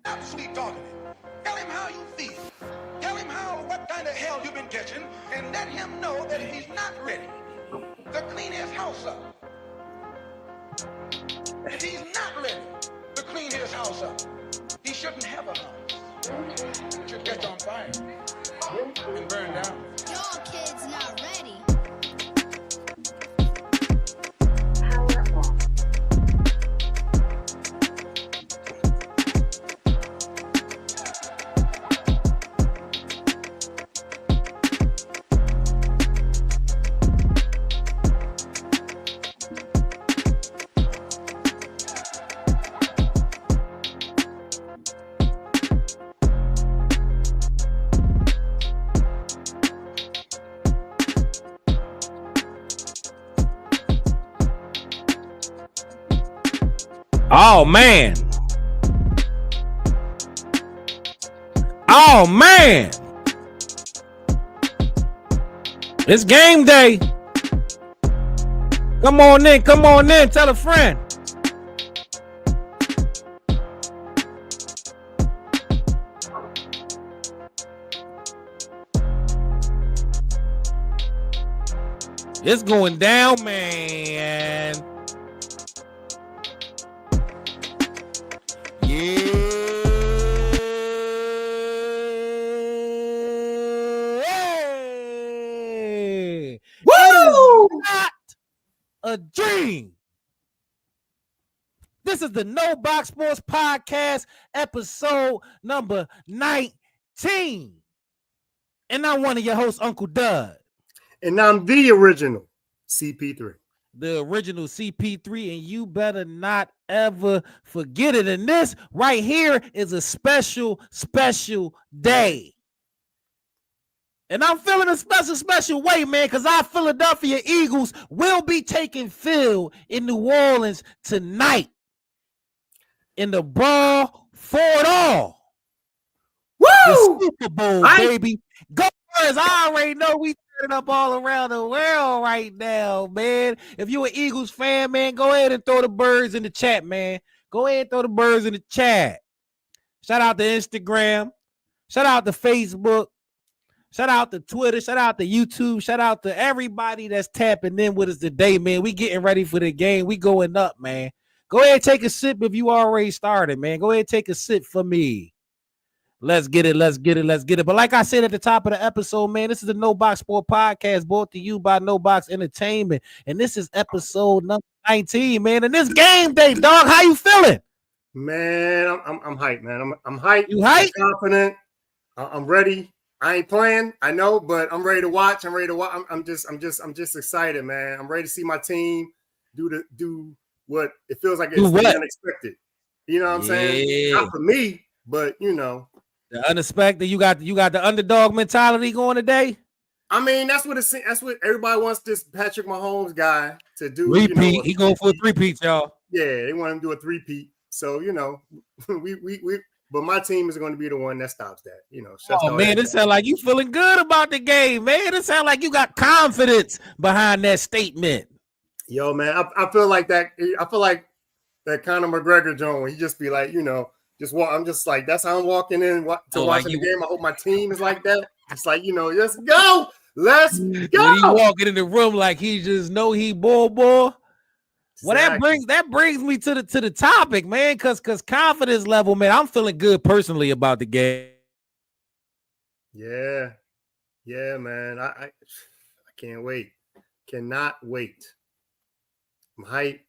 Stop sweet talking him. Tell him how you feel. Tell him what kind of hell you've been catching, and let him know that if he's not ready to clean his house up, if he's not ready to clean his house up, he shouldn't have a house. It should catch on fire and burn down. Y'all kids not ready. Oh man. Oh man. It's game day. Come on in, tell a friend. It's going down, man. Not a dream. This is the No Box Sports Podcast, episode number 19. And I'm one of your hosts, Uncle Doug. And I'm the original CP3. The original CP3, and you better not ever forget it. And this right here is a special day. And I'm feeling a special way, man, because our Philadelphia Eagles will be taking field in New Orleans tonight in the brawl for it all. Woo! The Super Bowl, baby. Go Birds. I already know we set it up all around the world right now, man. If you're an Eagles fan, man, go ahead and throw the birds in the chat, man. Go ahead and throw the birds in the chat. Shout out to Instagram. Shout out to Facebook. Shout out to Twitter, shout out to YouTube, shout out to everybody that's tapping in with us today, man. We getting ready for the game. We going up, man. Go ahead and take a sip if you already started, man. Go ahead and take a sip for me. Let's get it. But like I said at the top of the episode, man, this is the No Box Sport Podcast brought to you by No Box Entertainment. And this is episode number 19, man. And this game day, dog, how you feeling? Man, I'm hyped, man. I'm hyped. You hyped? I'm confident. I'm ready. I ain't playing, I know, but I'm ready to watch. I'm just excited, man. I'm ready to see my team do what it feels like it's unexpected. You know what I'm saying? Not for me, but you know, the unexpected. You got the underdog mentality going today. I mean, that's what everybody wants this Patrick Mahomes guy to do. Repeat. You know, he going for a three-peat, y'all. Yeah, they want him to do a three-peat. So you know, we. But my team is going to be the one that stops that, you know. Oh man, it sounds like you feeling good about the game, man. It sounds like you got confidence behind that statement. Yo, man, I feel like that. I feel like that Conor McGregor joint. He just be like, you know, just walk. I'm just like, that's how I'm walking in to watching the game. I hope my team is like that. It's like, you know, let's go, let's go. When he walking in the room like he just know he boy. Well, exactly. that brings me to the topic, man, because confidence level, man, I'm feeling good personally about the game. Yeah, man, I can't wait, cannot wait. I'm hyped.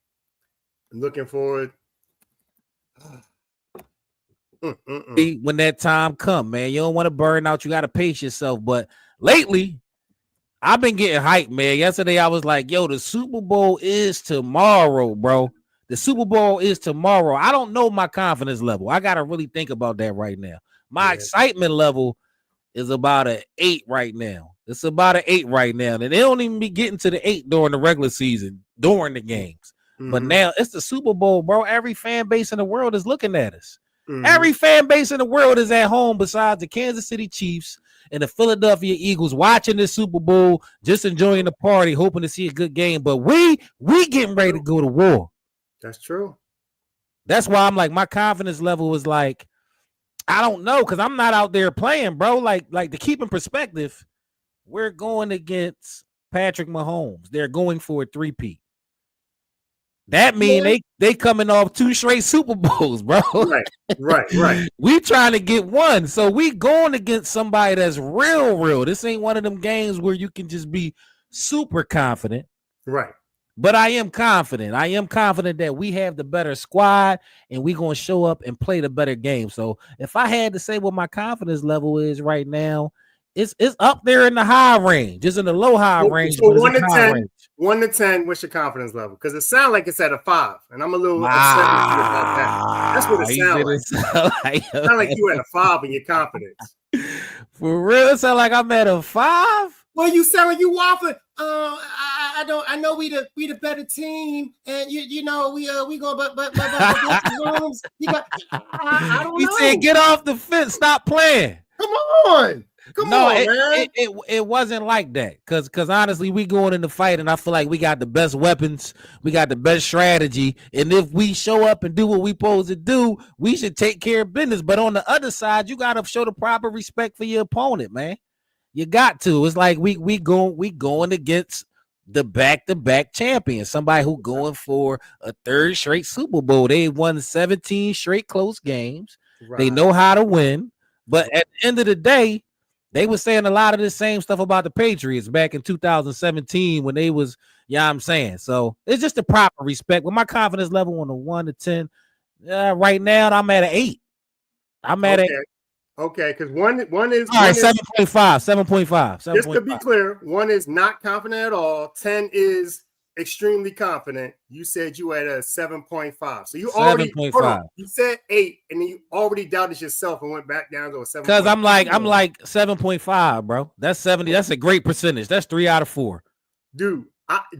I'm looking forward. When that time come, man, you don't want to burn out. You got to pace yourself. But lately, I've been getting hyped, man. Yesterday, I was like, yo, the Super Bowl is tomorrow, bro. The Super Bowl is tomorrow. I don't know my confidence level. I got to really think about that right now. My excitement level is about an 8 right now. It's about an 8 right now. And they don't even be getting to the 8 during the regular season, during the games. Mm-hmm. But now it's the Super Bowl, bro. Every fan base in the world is looking at us. Mm-hmm. Every fan base in the world is at home besides the Kansas City Chiefs and the Philadelphia Eagles watching the Super Bowl, just enjoying the party, hoping to see a good game. But we getting ready to go to war. That's true. That's why I'm like, my confidence level is like I don't know because I'm not out there playing, bro. Like to keep in perspective, we're going against Patrick Mahomes. They're going for a 3-peat. That mean they coming off 2 straight Super Bowls, bro. Right. We trying to get one. So we going against somebody that's real. This ain't one of them games where you can just be super confident. Right. But I am confident. I am confident that we have the better squad and we going to show up and play the better game. So if I had to say what my confidence level is right now, it's up there in the high range. It's in the low-high range. So 1 to 10, 1 to 10, what's your confidence level? Because it sounds like it's at a 5, and I'm a little upset with you about that. That's what it sounds like. It sounds like you at a 5 in your confidence. For real, it sounds like I'm at a 5. Well, you sound like you waffling. I know we the better team, and you know we go but I don't know. He said, "Get off the fence, stop playing." Come on. Come on, man. It wasn't like that because honestly, we going in the fight, and I feel like we got the best weapons, we got the best strategy, and if we show up and do what we supposed to do, we should take care of business. But on the other side, you got to show the proper respect for your opponent, man. You got to. It's like we going against the back-to-back champion, somebody who going for a 3rd straight Super Bowl. They won 17 straight close games. Right. They know how to win, but at the end of the day, they were saying a lot of the same stuff about the Patriots back in 2017 when they was, I'm saying. So it's just the proper respect. With my confidence level on a 1 to 10, right now I'm at an 8. I'm at an 8. Okay, because one is all right, 7.5. Just to be clear, 1 is not confident at all. 10 is extremely confident. You said you had a 7.5. So you already 7.5. You said 8, and then you already doubted yourself and went back down to a 7. Because I'm like 7.5, bro. That's 70. That's a great percentage. That's 3 out of 4. Dude,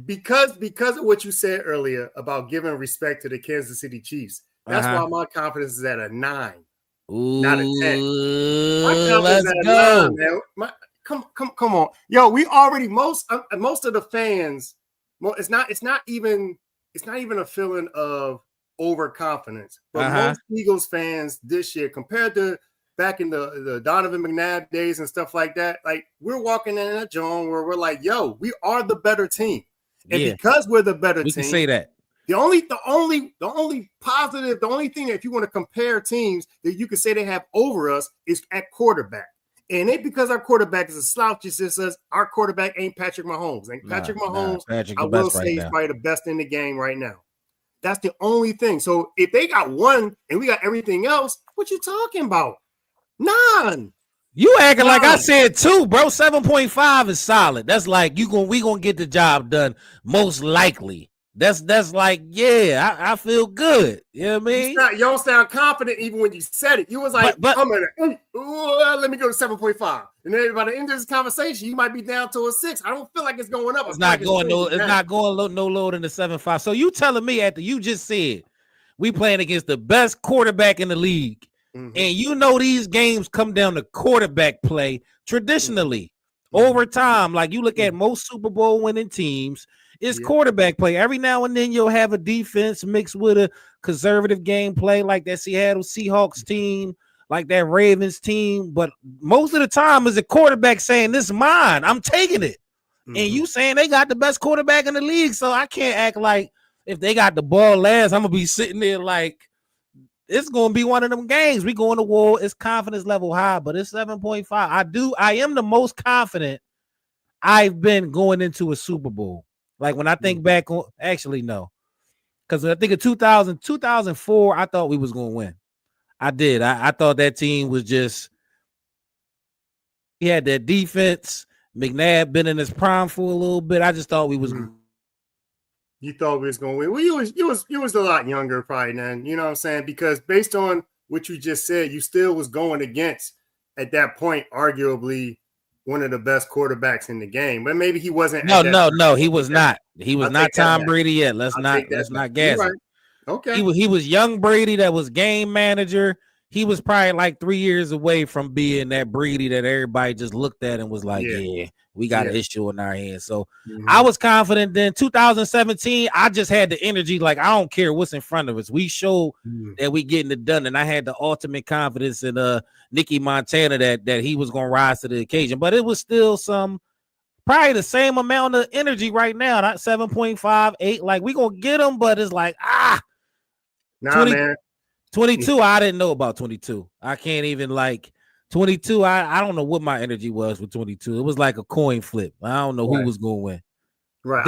because of what you said earlier about giving respect to the Kansas City Chiefs, that's why my confidence is at a 9. Ooh, not a 10. My confidence let's at a go. 9, man. Come on. Yo, we already most of the fans. Well, it's not even a feeling of overconfidence. But most Eagles fans this year, compared to back in the Donovan McNabb days and stuff like that, like we're walking in a zone where we're like, yo, we are the better team. And because we're the better team, we can say that. The only positive, the only thing that if you want to compare teams that you could say they have over us is at quarterback. And it because our quarterback is a slouch, it just says our quarterback ain't Patrick Mahomes. Patrick Mahomes, I will say he's probably the best in the game right now. That's the only thing. So if they got 1 and we got everything else, what you talking about? None. You acting like I said 2, bro. 7.5 is solid. That's like we gonna get the job done most likely. That's like, I feel good. You know what I mean? You don't sound confident even when you said it. You was like, let me go to 7.5. And then by the end of this conversation, you might be down to a 6. I don't feel like it's going up. It's not going no lower than the 7.5. So you telling me after you just said we playing against the best quarterback in the league, and you know these games come down to quarterback play traditionally over time. Like you look at most Super Bowl winning teams. It's quarterback play. Every now and then you'll have a defense mixed with a conservative gameplay like that Seattle Seahawks team, like that Ravens team. But most of the time is a quarterback saying, this is mine. I'm taking it. And you saying they got the best quarterback in the league. So I can't act like if they got the ball last, I'm going to be sitting there like it's going to be one of them games. We going to war. It's confidence level high, but it's 7.5. I am the most confident I've been going into a Super Bowl. Like when I think back on, actually, no. Because I think of 2004, I thought we was going to win. I did. I thought that team was just, he had that defense. McNabb been in his prime for a little bit. I just thought we was. You thought we was going to win. Well, you was a lot younger probably then. You know what I'm saying? Because based on what you just said, you still was going against, at that point, arguably, one of the best quarterbacks in the game, but maybe he wasn't. No, he was not. He was not Tom Brady yet. Let's not gas it. Okay. He was young Brady that was game manager. he was probably like 3 years away from being that Brady that everybody just looked at and was like, yeah, we got an issue in our hands. So I was confident then. 2017, I just had the energy. Like, I don't care what's in front of us. We showed that we getting it done. And I had the ultimate confidence in Nicky Montana that he was going to rise to the occasion. But it was still probably the same amount of energy right now. Not 7.5, 8. Like, we going to get him, but it's like, Nah, 20, man. 22, I didn't know about 22. I can't even 22. I don't know what my energy was with 22. It was like a coin flip. I don't know who was going to win. Right.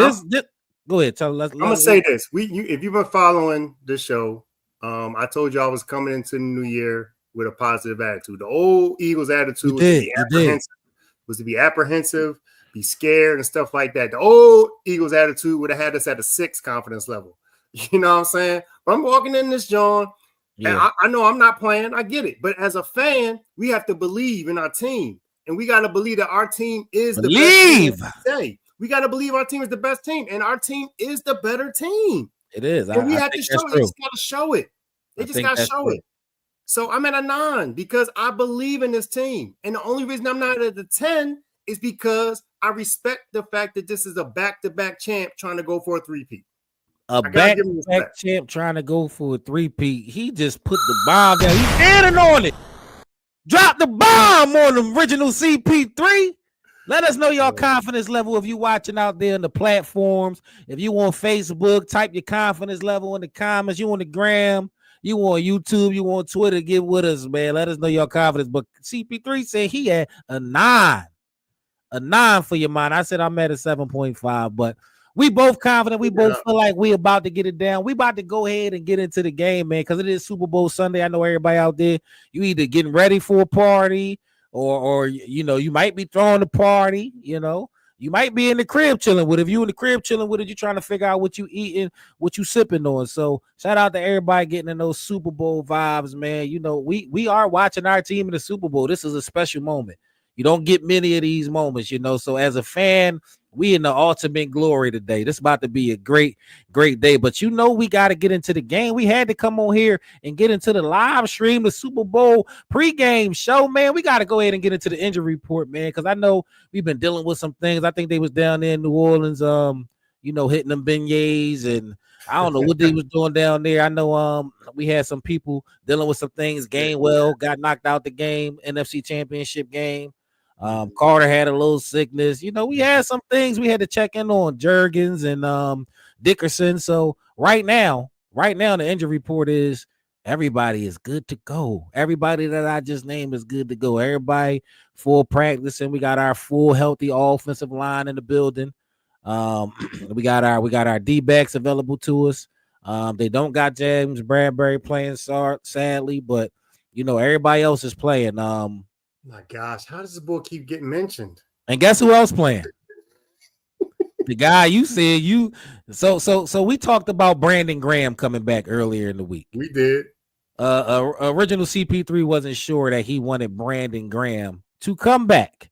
Go ahead. Tell. I'm gonna say this. If you've been following this show, I told you I was coming into the new year with a positive attitude. The old Eagles attitude was to be apprehensive, be scared, and stuff like that. The old Eagles attitude would have had us at a 6 confidence level. You know what I'm saying? But I'm walking in this, John. And I know I'm not playing. I get it. But as a fan, we have to believe in our team. And we got to believe that our team is the best team. We got to believe our team is the best team. And our team is the better team. It is. And we have to show it. They just got to show it. They just got to show it. So I'm at a 9 because I believe in this team. And the only reason I'm not at the 10 is because I respect the fact that this is a back-to-back champ trying to go for a 3-peat. A back-to-back champ trying to go for a 3-peat. He just put the bomb down. He's standing on it. Drop the bomb on the original CP3. Let us know your confidence level if you watching out there in the platforms. If you on Facebook, type your confidence level in the comments. You on the gram, you on YouTube, you on Twitter, get with us, man. Let us know your confidence. But CP3 said he had a 9. A 9 for your mind. I said I'm at a 7.5, but we both confident. We both feel like we about to get it down. We about to go ahead and get into the game, man, because it is Super Bowl Sunday. I know everybody out there, you either getting ready for a party or you know, you might be throwing a party, you know. You might be in the crib chilling with it. If you in the crib chilling with it, you're trying to figure out what you eating, what you sipping on. So shout out to everybody getting in those Super Bowl vibes, man. You know, we are watching our team in the Super Bowl. This is a special moment. You don't get many of these moments, you know. So as a fan, we in the ultimate glory today. This is about to be a great, great day. But you know, we got to get into the game. We had to come on here and get into the live stream, the Super Bowl pregame show, man. We got to go ahead and get into the injury report, man, because I know we've been dealing with some things. I think they was down there in New Orleans, you know, hitting them beignets, and I don't know what they was doing down there. I know we had some people dealing with some things. Gainwell got knocked out the game, NFC Championship game. Carter had a little sickness. You know, we had some things we had to check in on, Jurgens and Dickerson. So right now, the injury report is everybody is good to go. Everybody that I just named is good to go. Everybody full practice, and we got our full healthy offensive line in the building. We got our D-backs available to us. They don't got James Bradbury playing, sadly, but you know, everybody else is playing. My gosh, how does this boy keep getting mentioned? And guess who else playing? The guy you said you. So we talked about Brandon Graham coming back earlier in the week. We did. Original CP3 wasn't sure that he wanted Brandon Graham to come back.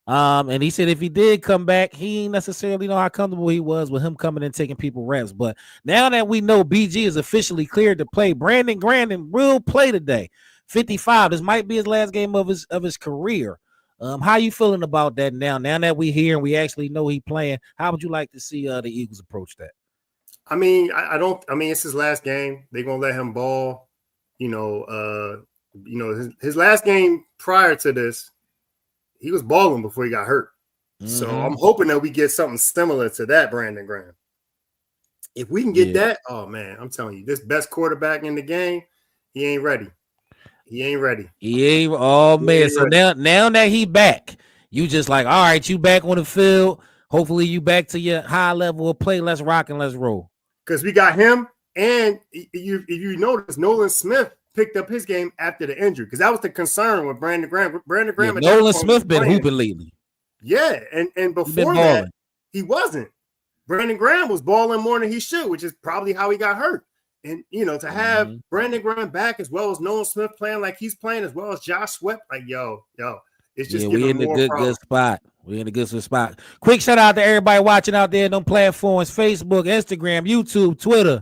And he said if he did come back, he didn't necessarily know how comfortable he was with him coming and taking people reps. But now that we know BG is officially cleared to play, Brandon Graham will play today. 55. This might be his last game of his career. How you feeling about that now? Now that we here and we actually know he playing, how would you like to see the Eagles approach that? I mean, I don't. I mean, it's his last game. They're gonna let him ball. You know, his last game prior to this, he was balling before he got hurt. Mm-hmm. So I'm hoping that we get something similar to that, Brandon Graham. If we can get that, oh man, I'm telling you, this best quarterback in the game, he ain't ready. He ain't ready. Oh man. So now that he back, you just like, all right, you back on the field. Hopefully you back to your high level of play. Let's rock and let's roll. Because we got him, and if you notice, Nolan Smith picked up his game after the injury. Because that was the concern with Brandon Graham. Nolan Smith been hooping lately. Yeah, and before that, he wasn't. Brandon Graham was balling more than he should, which is probably how he got hurt. And, you know, to have Brandon Graham back as well as Nolan Smith playing like he's playing, as well as Josh Sweat, like, yo, it's just we in a good spot. We're in a good spot. Quick shout out to everybody watching out there on them platforms, Facebook, Instagram, YouTube, Twitter.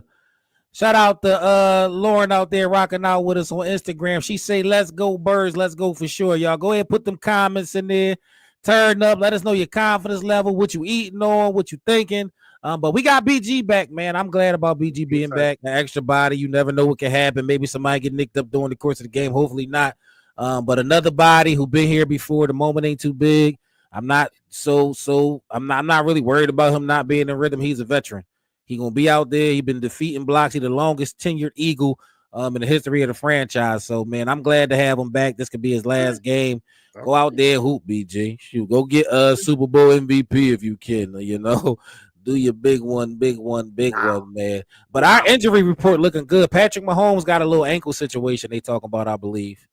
Shout out to Lauren out there rocking out with us on Instagram. She say, let's go Birds, let's go for sure. Y'all go ahead, put them comments in there. Turn up, let us know your confidence level, what you eating on, what you thinking. But we got BG back, man. I'm glad about BG being back. An extra body. You never know what can happen. Maybe somebody get nicked up during the course of the game. Hopefully not. But another body who been here before. The moment ain't too big. I'm not really worried about him not being in rhythm. He's a veteran. He gonna be out there. He been defeating blocks. He's the longest tenured Eagle in the history of the franchise. So man, I'm glad to have him back. This could be his last game. Go out there and hoop, BG. Shoot, go get Super Bowl MVP if you can. You know, do your big one, man. But our injury report looking good. Patrick Mahomes got a little ankle situation they talking about, I believe.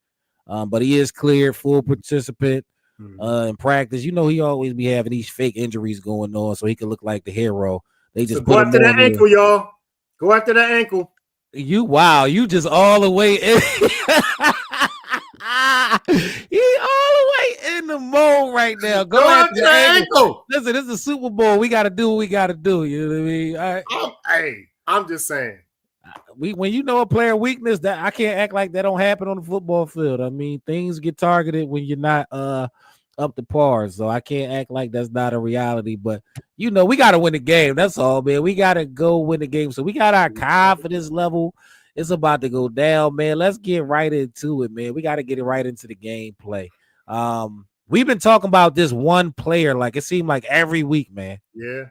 But he is cleared, full participant in practice. You know, he always be having these fake injuries going on, so he can look like the hero. They just go after that ankle, y'all. Go after that ankle. You just all the way in. He all the way in the mode right now. Go after the ankle. Listen, this is a Super Bowl. We got to do what we got to do. You know what I mean? All right. I'm just saying. When you know a player weakness, that I can't act like that don't happen on the football field. I mean, things get targeted when you're not up to par. So I can't act like that's not a reality. But you know, we got to win the game. That's all, man. We got to go win the game. So we got our confidence level. It's about to go down, man. Let's get right into it, man. We got to get it right into the gameplay. We've been talking about this one player, like it seemed like every week, man. Yeah.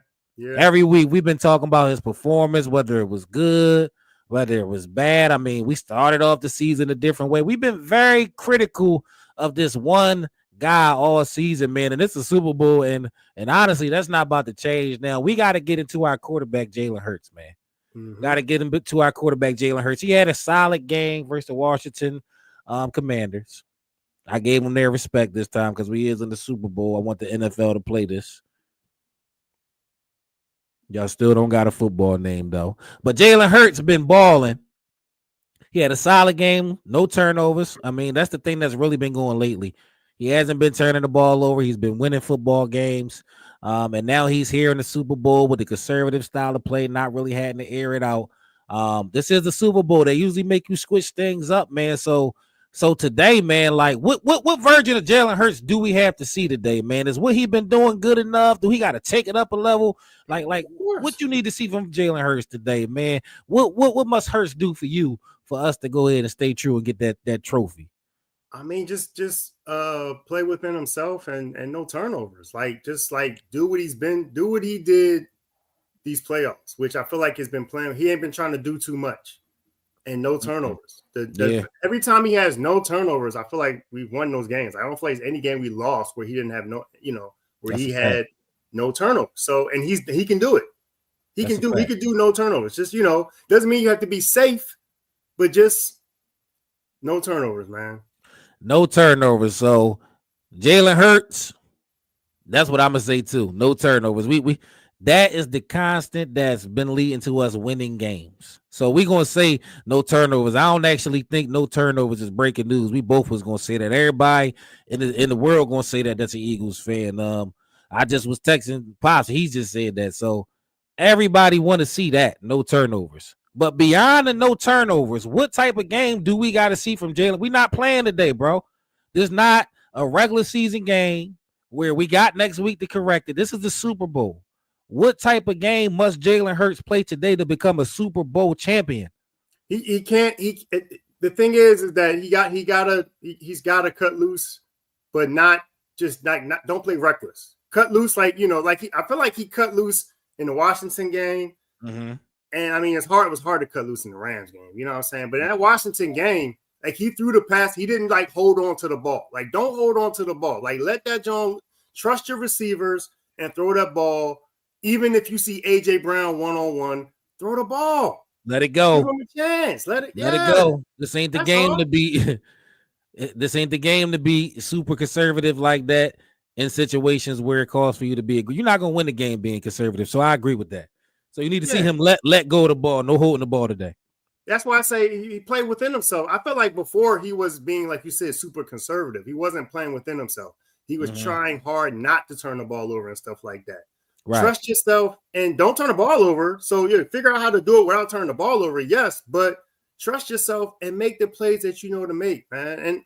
Every week we've been talking about his performance, whether it was good, whether it was bad. I mean, we started off the season a different way. We've been very critical of this one guy all season, man. And it's a Super Bowl, and honestly, that's not about to change now. We got to get into our quarterback, Jalen Hurts, man. Got to get him to our quarterback, Jalen Hurts. He had a solid game versus the Washington Commanders. I gave him their respect this time because we is in the Super Bowl. I want the NFL to play this. Y'all still don't got a football name, though. But Jalen Hurts been balling. He had a solid game, no turnovers. I mean, that's the thing that's really been going lately. He hasn't been turning the ball over. He's been winning football games. And now he's here in the Super Bowl with the conservative style of play, not really having to air it out. This is the Super Bowl. They usually make you switch things up, man. So today, man, like what version of Jalen Hurts do we have to see today, man? Is what he been doing good enough? Do he got to take it up a level? Like what you need to see from Jalen Hurts today, man? What must Hurts do for you for us to go ahead and stay true and get that trophy? I mean, just play within himself and no turnovers. Just do what he did these playoffs, which I feel like he's been playing. He ain't been trying to do too much, and no turnovers. Every time he has no turnovers, I feel like we've won those games. I don't feel like any game we lost where he didn't have he had no turnovers. So, and he can do it. He could do no turnovers. Just, doesn't mean you have to be safe, but just no turnovers, man. No turnovers. So Jalen Hurts, that's what I'm gonna say too. No turnovers. We that is the constant that's been leading to us winning games. So we're gonna say no turnovers. I don't actually think no turnovers is breaking news. We both was gonna say that. Everybody in the world gonna say that. That's an Eagles fan. I just was texting Pops. He just said that. So everybody want to see that. No turnovers. But beyond the no turnovers, what type of game do we got to see from Jalen? We're not playing today, bro. This is not a regular season game where we got next week to correct it. This is the Super Bowl. What type of game must Jalen Hurts play today to become a Super Bowl champion? He can't. The thing is that he's gotta cut loose, but not don't play reckless. Cut loose, I feel like he cut loose in the Washington game. Mm-hmm. And I mean, it was hard to cut loose in the Rams game. You know what I'm saying? But in that Washington game, he threw the pass. He didn't hold on to the ball. Don't hold on to the ball. Let that Jones trust your receivers and throw that ball. Even if you see AJ Brown 1-on-1, throw the ball. Let it go. Give him a chance. Let it go. This ain't the game to be. This ain't the game to be super conservative like that in situations where it calls for you to be. You're not gonna win the game being conservative. So I agree with that. So you need to see him let go of the ball. No holding the ball today. That's why I say he played within himself. I felt like before he was being, like you said, super conservative. He wasn't playing within himself. He was trying hard not to turn the ball over and stuff like that. Right. Trust yourself and don't turn the ball over. So yeah, figure out how to do it without turning the ball over. Yes, but trust yourself and make the plays that you know to make, man. And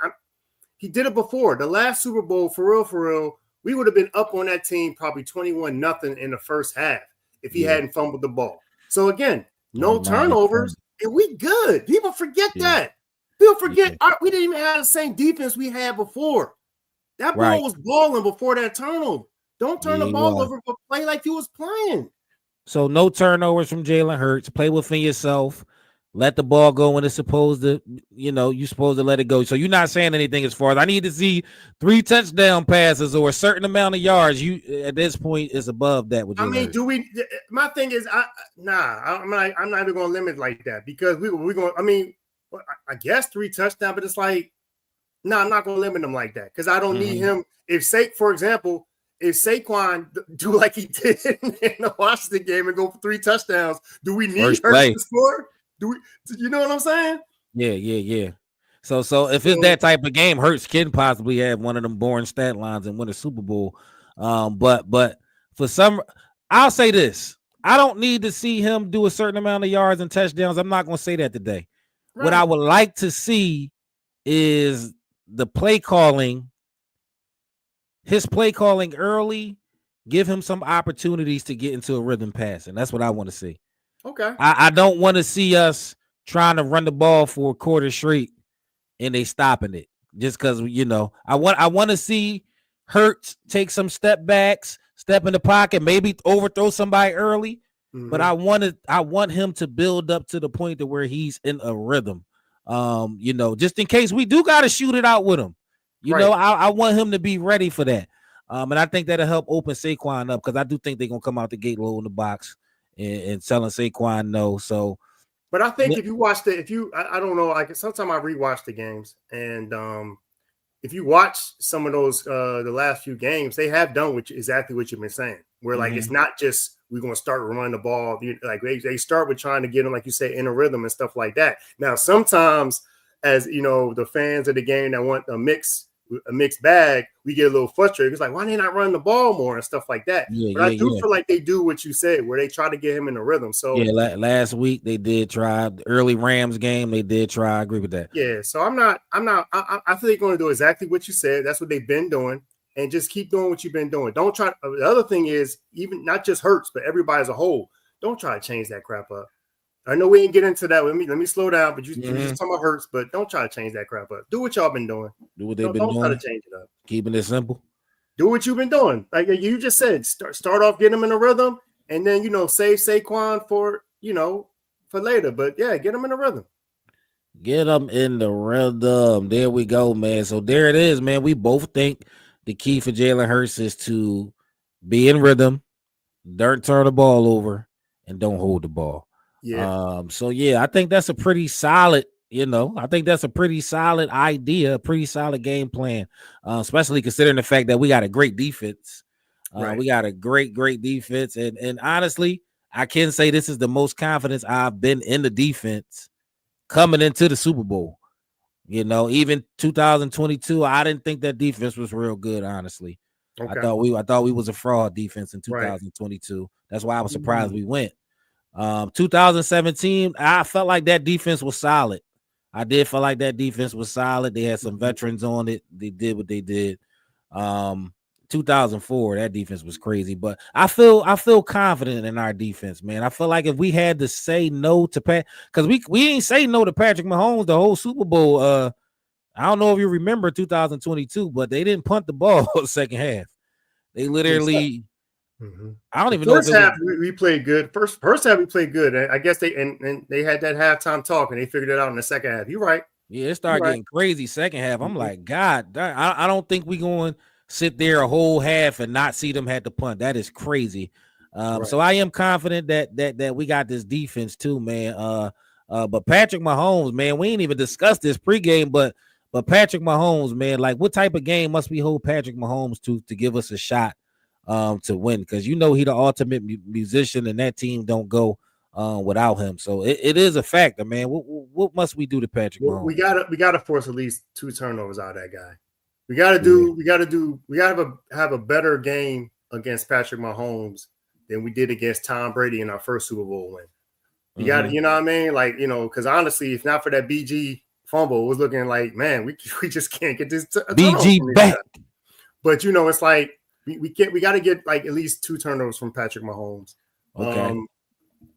he did it before. The last Super Bowl, for real, we would have been up on that team probably 21-0 in the first half if he hadn't fumbled the ball. So again, no turnovers, and we good. People forget that. People forget we didn't even have the same defense we had before. That ball was balling before that turnover. Don't turn the ball over, but play like you was playing. So no turnovers from Jalen Hurts. Play within yourself. Let the ball go when it's supposed to, you're supposed to let it go. So you're not saying anything as far as I need to see 3 touchdown passes or a certain amount of yards. You at this point is above that. I mean, do we? My thing is, I'm not even going to limit like that because we're going. I mean, I guess 3 touchdowns, but it's like, I'm not going to limit them like that because I don't need him. For example, if Saquon do like he did in the Washington game and go for 3 touchdowns, do we need Hurts to score? Do we? You know what I'm saying? Yeah. So if it's that type of game, Hurts can possibly have one of them boring stat lines and win a Super Bowl. But for some, I'll say this: I don't need to see him do a certain amount of yards and touchdowns. I'm not going to say that today. Right. What I would like to see is the play calling. His play calling early, give him some opportunities to get into a rhythm pass, and that's what I want to see. Okay. I don't want to see us trying to run the ball for a quarter straight and they stopping it just because I want to see Hurts take some step backs, step in the pocket, maybe overthrow somebody early. But I want him to build up to the point to where he's in a rhythm. Just in case we do got to shoot it out with him. I want him to be ready for that. And I think that'll help open Saquon up because I do think they're gonna come out the gate low in the box and telling Saquon no. So, but I think if you watch I don't know, like sometimes I rewatch the games, and if you watch some of those the last few games, they have done exactly what you've been saying. Where like it's not just we're gonna start running the ball, like they start with trying to get them, like you say, in a rhythm and stuff like that. Now, sometimes, as the fans of the game that want a mixed bag, we get a little frustrated. It's like, why are they not running the ball more and stuff like that? But I do feel like they do what you said, where they try to get him in the rhythm. So last week they did try. The early Rams game, they did try. I agree with that. Yeah, so I feel they're going to do exactly what you said. That's what they've been doing, and just keep doing what you've been doing. Don't try. The other thing is, even not just Hurts, but everybody as a whole, don't try to change that crap up. I know we ain't get into that. Let me slow down, but you just talking about Hurts, but don't try to change that crap up. Do what y'all been doing. Do what they've been doing. Don't try to change it up. Keeping it simple. Do what you've been doing. Like you just said, start off getting them in a rhythm, and then save Saquon for later. But yeah, get them in a rhythm. Get them in the rhythm. There we go, man. So there it is, man. We both think the key for Jalen Hurts is to be in rhythm, don't turn the ball over, and don't hold the ball. Yeah. I think that's a pretty solid, I think that's a pretty solid idea, a pretty solid game plan, especially considering the fact that we got a great defense. We got a great defense. And honestly, I can say this is the most confidence I've been in the defense coming into the Super Bowl. Even 2022, I didn't think that defense was real good, honestly. Okay. I thought we was a fraud defense in 2022. Right. That's why I was surprised we went. 2017, I felt like that defense was solid. I did feel like that defense was solid. They had some veterans on it. They did what they did. 2004, that defense was crazy, but I feel confident in our defense, man. I feel like if we had to say no to Pat, because we ain't say no to Patrick Mahomes the whole Super Bowl. I don't know if you remember 2022, but they didn't punt the ball second half. They literally. I don't even know. First half we played good. First half we played good. I guess they had that halftime talk and they figured it out in the second half. You're right. Yeah, it started getting crazy second half. I'm like, God, I don't think we going to sit there a whole half and not see them had to punt. That is crazy. So I am confident that we got this defense too, man. But Patrick Mahomes, man, we ain't even discussed this pregame, but Patrick Mahomes, man, like what type of game must we hold Patrick Mahomes to give us a shot to win? Because he the ultimate musician, and that team don't go without him. So it is a factor, man. What must we do to Patrick Mahomes? We gotta force at least 2 turnovers out of that guy. We gotta have a better game against Patrick Mahomes than we did against Tom Brady in our first Super Bowl win. You got to, you know what I mean? Like, you know, because honestly, if not for that BG fumble, it was looking like, man, we just can't get this BG back. But you know, it's like we got to get like at least 2 turnovers from Patrick Mahomes. Okay.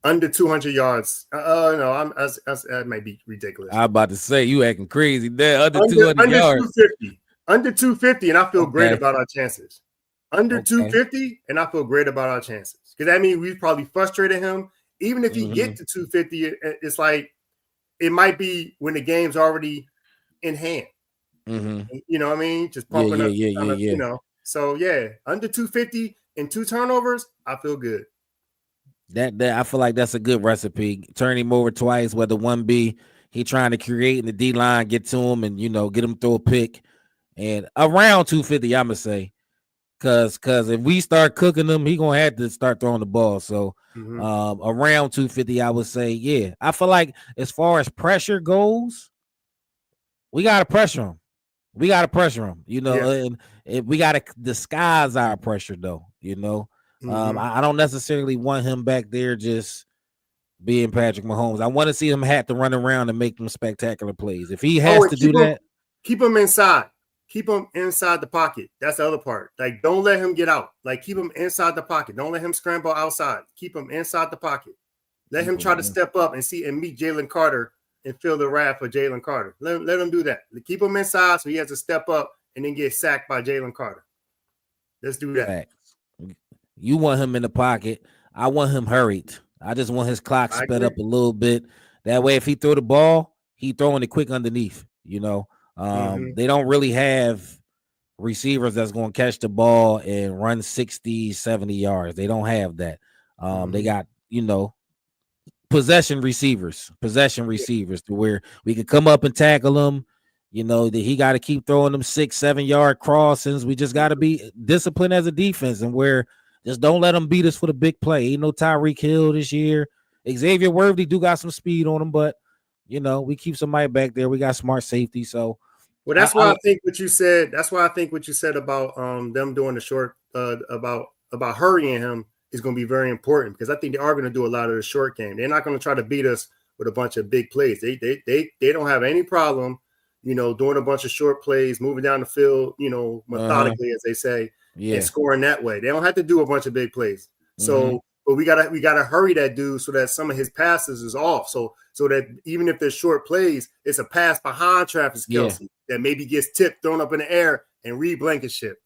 Under 200 yards. No, that might be ridiculous. I'm about to say you acting crazy there. Under 200 yards. 250. Under 250, and I feel great about our chances. Under 250, and I feel great about our chances. Because that means we probably frustrated him. Even if he get to 250, it's like it might be when the game's already in hand. You know what I mean? Just pumping up, you know. So yeah, under 250 and 2 turnovers, I feel good. That I feel like that's a good recipe. Turn him over twice, whether one be he trying to create in the D line, get to him, and you know, get him through a pick, and around 250, I'm gonna say, because if we start cooking him, he gonna have to start throwing the ball. So around 250, I would say, yeah. I feel like as far as pressure goes, we gotta pressure him. You know, and we gotta disguise our pressure though. You know. I don't necessarily want him back there just being Patrick Mahomes. I want to see him have to run around and make them spectacular plays. If he has to do that, keep him inside. Keep him inside the pocket. That's the other part. Like, don't let him get out. Like, keep him inside the pocket. Don't let him scramble outside. Keep him inside the pocket. Let him try to step up and meet Jalen Carter and feel the wrath of Jalen Carter. Let him do that. Keep him inside so he has to step up and then get sacked by Jalen Carter. Let's do that. Facts. You want him in the pocket. I want him hurried. I just want his clock sped up a little bit. That way, if he throw the ball, he throwing it quick underneath. You know, they don't really have receivers that's going to catch the ball and run 60, 70 yards. They don't have that. They got, you know, possession receivers to where we can come up and tackle them. You know, that he got to keep throwing them 6, 7 yard crossings. We just got to be disciplined as a defense and where just don't let them beat us for the big play. Ain't no Tyreek Hill this year. Xavier Worthy do got some speed on him, but you know, we keep somebody back there. We got smart safety. So well, that's why I think what you said. That's why I think what you said about them doing the short about hurrying him is going to be very important because I think they are going to do a lot of the short game. They're not going to try to beat us with a bunch of big plays. They don't have any problem, you know, doing a bunch of short plays, moving down the field, you know, methodically, as they say. And scoring that way. They don't have to do a bunch of big plays. So, but we gotta hurry that dude so that some of his passes is off. So that even if there's short plays, it's a pass behind Travis Kelce that maybe gets tipped, thrown up in the air, and Reed Blankenship.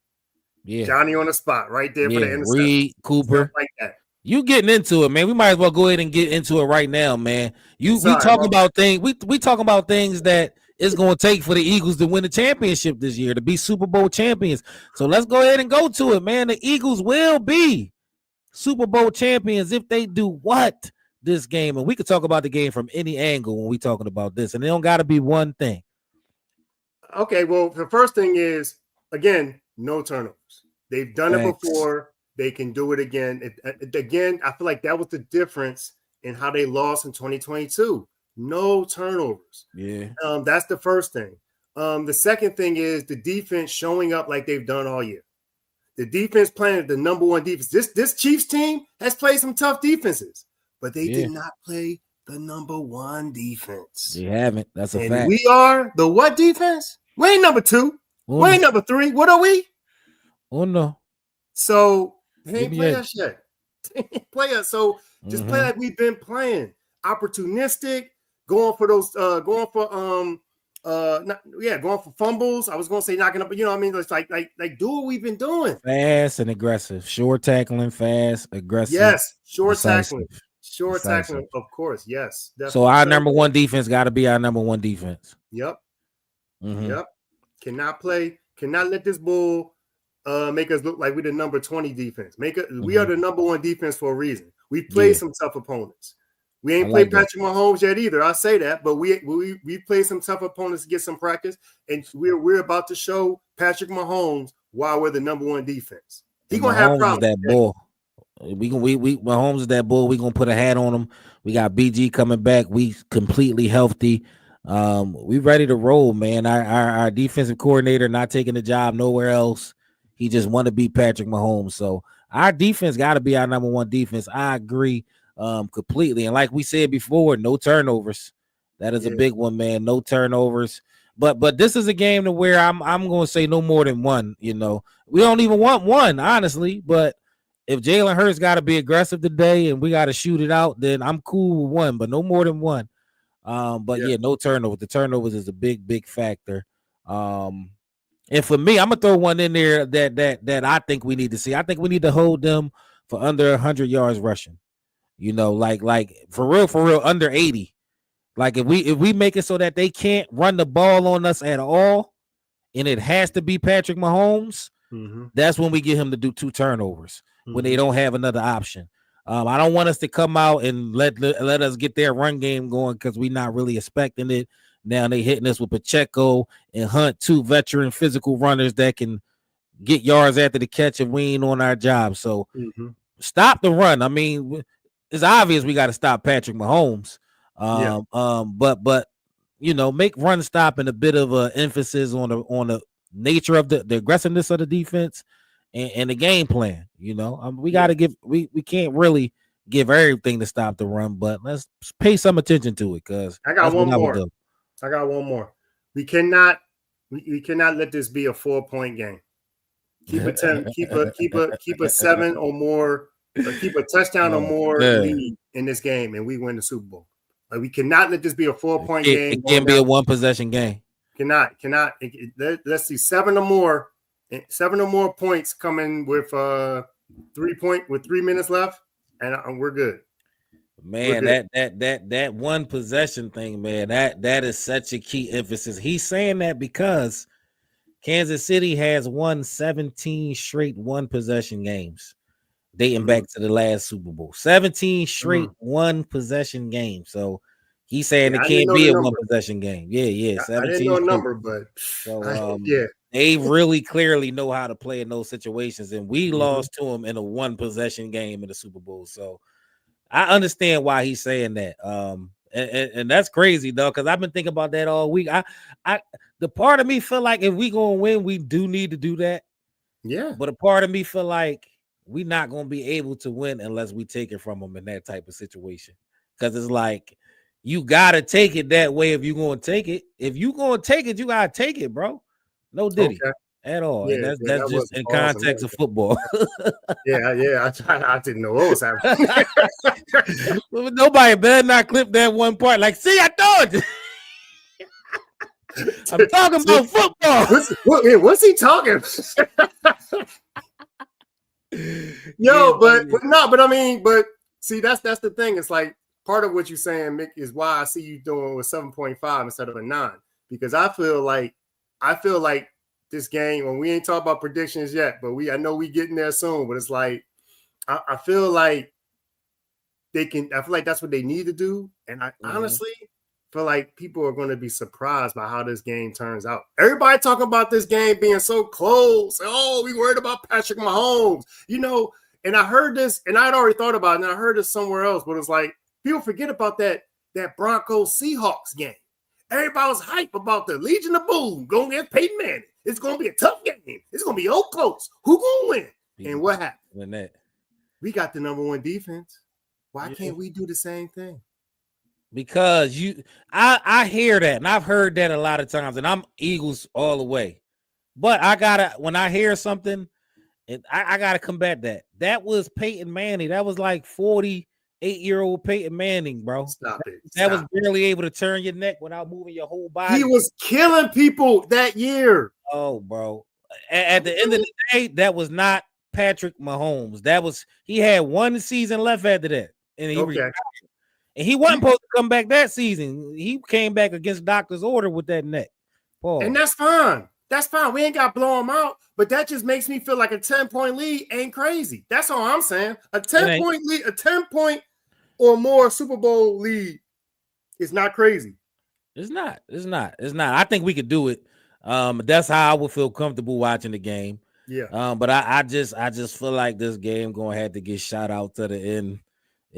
Johnny on the spot right there for the interception. Reed Cooper, stuff like that. You getting into it, man. We might as well go ahead and get into it right now, man. We talking about things that it's going to take for the Eagles to win the championship this year, to be Super Bowl champions. So let's go ahead and go to it, man. The Eagles will be Super Bowl champions if they do what this game. And we could talk about the game from any angle when we talking about this. And it don't got to be one thing. Okay, well, the first thing is, again, no turnovers. They've done it before. They can do it again. Again, I feel like that was the difference in how they lost in 2022. No turnovers. Yeah. That's the first thing. The second thing is the defense showing up like they've done all year. The defense playing the number one defense. This Chiefs team has played some tough defenses, but they did not play the number one defense. They haven't. That's a fact. We are the what defense? We ain't number 2. We ain't number 3. What are we? Oh no. So they ain't play us yet. Play us. So just play like we've been playing. Opportunistic. Going for those, going for fumbles. I was going to say knocking up, but you know what I mean? It's like do what we've been doing. Fast and aggressive. Short tackling, fast, aggressive. Yes, short tackling. Short tackling, of course. Yes. Definitely. So our number one defense got to be our number one defense. Yep. Yep. Cannot let this bull make us look like we're the number 20 defense. We are the number one defense for a reason. We played some tough opponents. We ain't played Patrick Mahomes yet either. I say that, but we played some tough opponents to get some practice, and we're about to show Patrick Mahomes why we're the number one defense. He's gonna have problems. That bull. Mahomes is that bull. We gonna put a hat on him. We got BG coming back. We completely healthy. We ready to roll, man. Our defensive coordinator not taking the job nowhere else. He just want to beat Patrick Mahomes. So our defense got to be our number one defense. I agree completely. And like we said before, no turnovers. That is a big one, man. No turnovers. But this is a game to where I'm going to say no more than one. You know, we don't even want one, honestly. But if Jalen Hurts got to be aggressive today and we got to shoot it out, then I'm cool with one, but no more than one. But no turnovers. The turnovers is a big factor. And for me, I'm gonna throw one in there that I think we need to see. I think we need to hold them for under 100 yards rushing. You know, like for real, under 80. Like if we make it so that they can't run the ball on us at all, and it has to be Patrick Mahomes, that's when we get him to do 2 turnovers when they don't have another option. I don't want us to come out and let us get their run game going because we're not really expecting it. Now they hitting us with Pacheco and Hunt, 2 veteran physical runners that can get yards after the catch if we ain't on our job. So stop the run. I mean, it's obvious we got to stop Patrick Mahomes. But you know, make run stopping a bit of an emphasis on the nature of the aggressiveness of the defense and the game plan. You know, we got to we can't really give everything to stop the run, but let's pay some attention to it because I got one more. We cannot let this be a 4-point game. Keep a 10, keep a 7 or more, keep a touchdown or more lead in this game, and we win the Super Bowl. Like, we cannot let this be a 4-point game. It can't be a 1-possession game. Cannot. Let's see 7 or more points coming with 3 minutes left, and we're good. Man, that 1-possession thing, man, that is such a key emphasis. He's saying that because Kansas City has won 17 straight 1-possession games dating back to the last Super Bowl. 17 straight 1-possession games. So he's saying it can't be a 1-possession game. Yeah. 17 I didn't know a number, but so they really clearly know how to play in those situations, and we lost to them in a 1-possession game in the Super Bowl. So I understand why he's saying that. And that's crazy though, because I've been thinking about that all week. The part of me feel like if we gonna win, we do need to do that. Yeah. But a part of me feel like we're not gonna be able to win unless we take it from them in that type of situation. Because it's like you gotta take it that way if you're gonna take it. If you gonna take it, you gotta take it, bro. No diddy. Okay. At all. Yeah, and that's just in context of football. I didn't know what was happening. Nobody better not clip that one part. Like, see, I told you. I'm talking about football. What's he talking? But see, that's the thing. It's like part of what you're saying, Mick, is why I see you doing with 7.5 instead of a 9. Because I feel like this game, when we ain't talking about predictions yet, but I know we getting there soon, but it's like I feel like I feel like that's what they need to do. And I honestly feel like people are going to be surprised by how this game turns out. Everybody talking about this game being so close. Oh, we worried about Patrick Mahomes, you know. And I heard this, and I'd already thought about it, and I heard this somewhere else, but it's like people forget about that Broncos Seahawks game. Everybody was hyped about the Legion of Boom going against Peyton Manning. It's going to be a tough game. It's going to be all close. Who going to win? And what happened? We got the number 1 defense. Why can't we do the same thing? Because I hear that, and I've heard that a lot of times, and I'm Eagles all the way. But when I hear something, I gotta combat that. That was Peyton Manning. That was like 48-year-old Peyton Manning, bro. Stop it. That was barely able to turn your neck without moving your whole body. He was killing people that year. Oh, bro. At the end of the day, that was not Patrick Mahomes. He had 1 season left after that. And he retired. And he wasn't supposed to come back that season. He came back against doctor's order with that neck. Paul. And that's fine. That's fine. We ain't got to blow him out. But that just makes me feel like a 10-point lead ain't crazy. That's all I'm saying. A 10-point lead, a 10-point or more Super Bowl lead is not crazy. It's not. I think we could do it. That's how I would feel comfortable watching the game. Yeah. But I just feel like this game gonna have to get shot out to the end.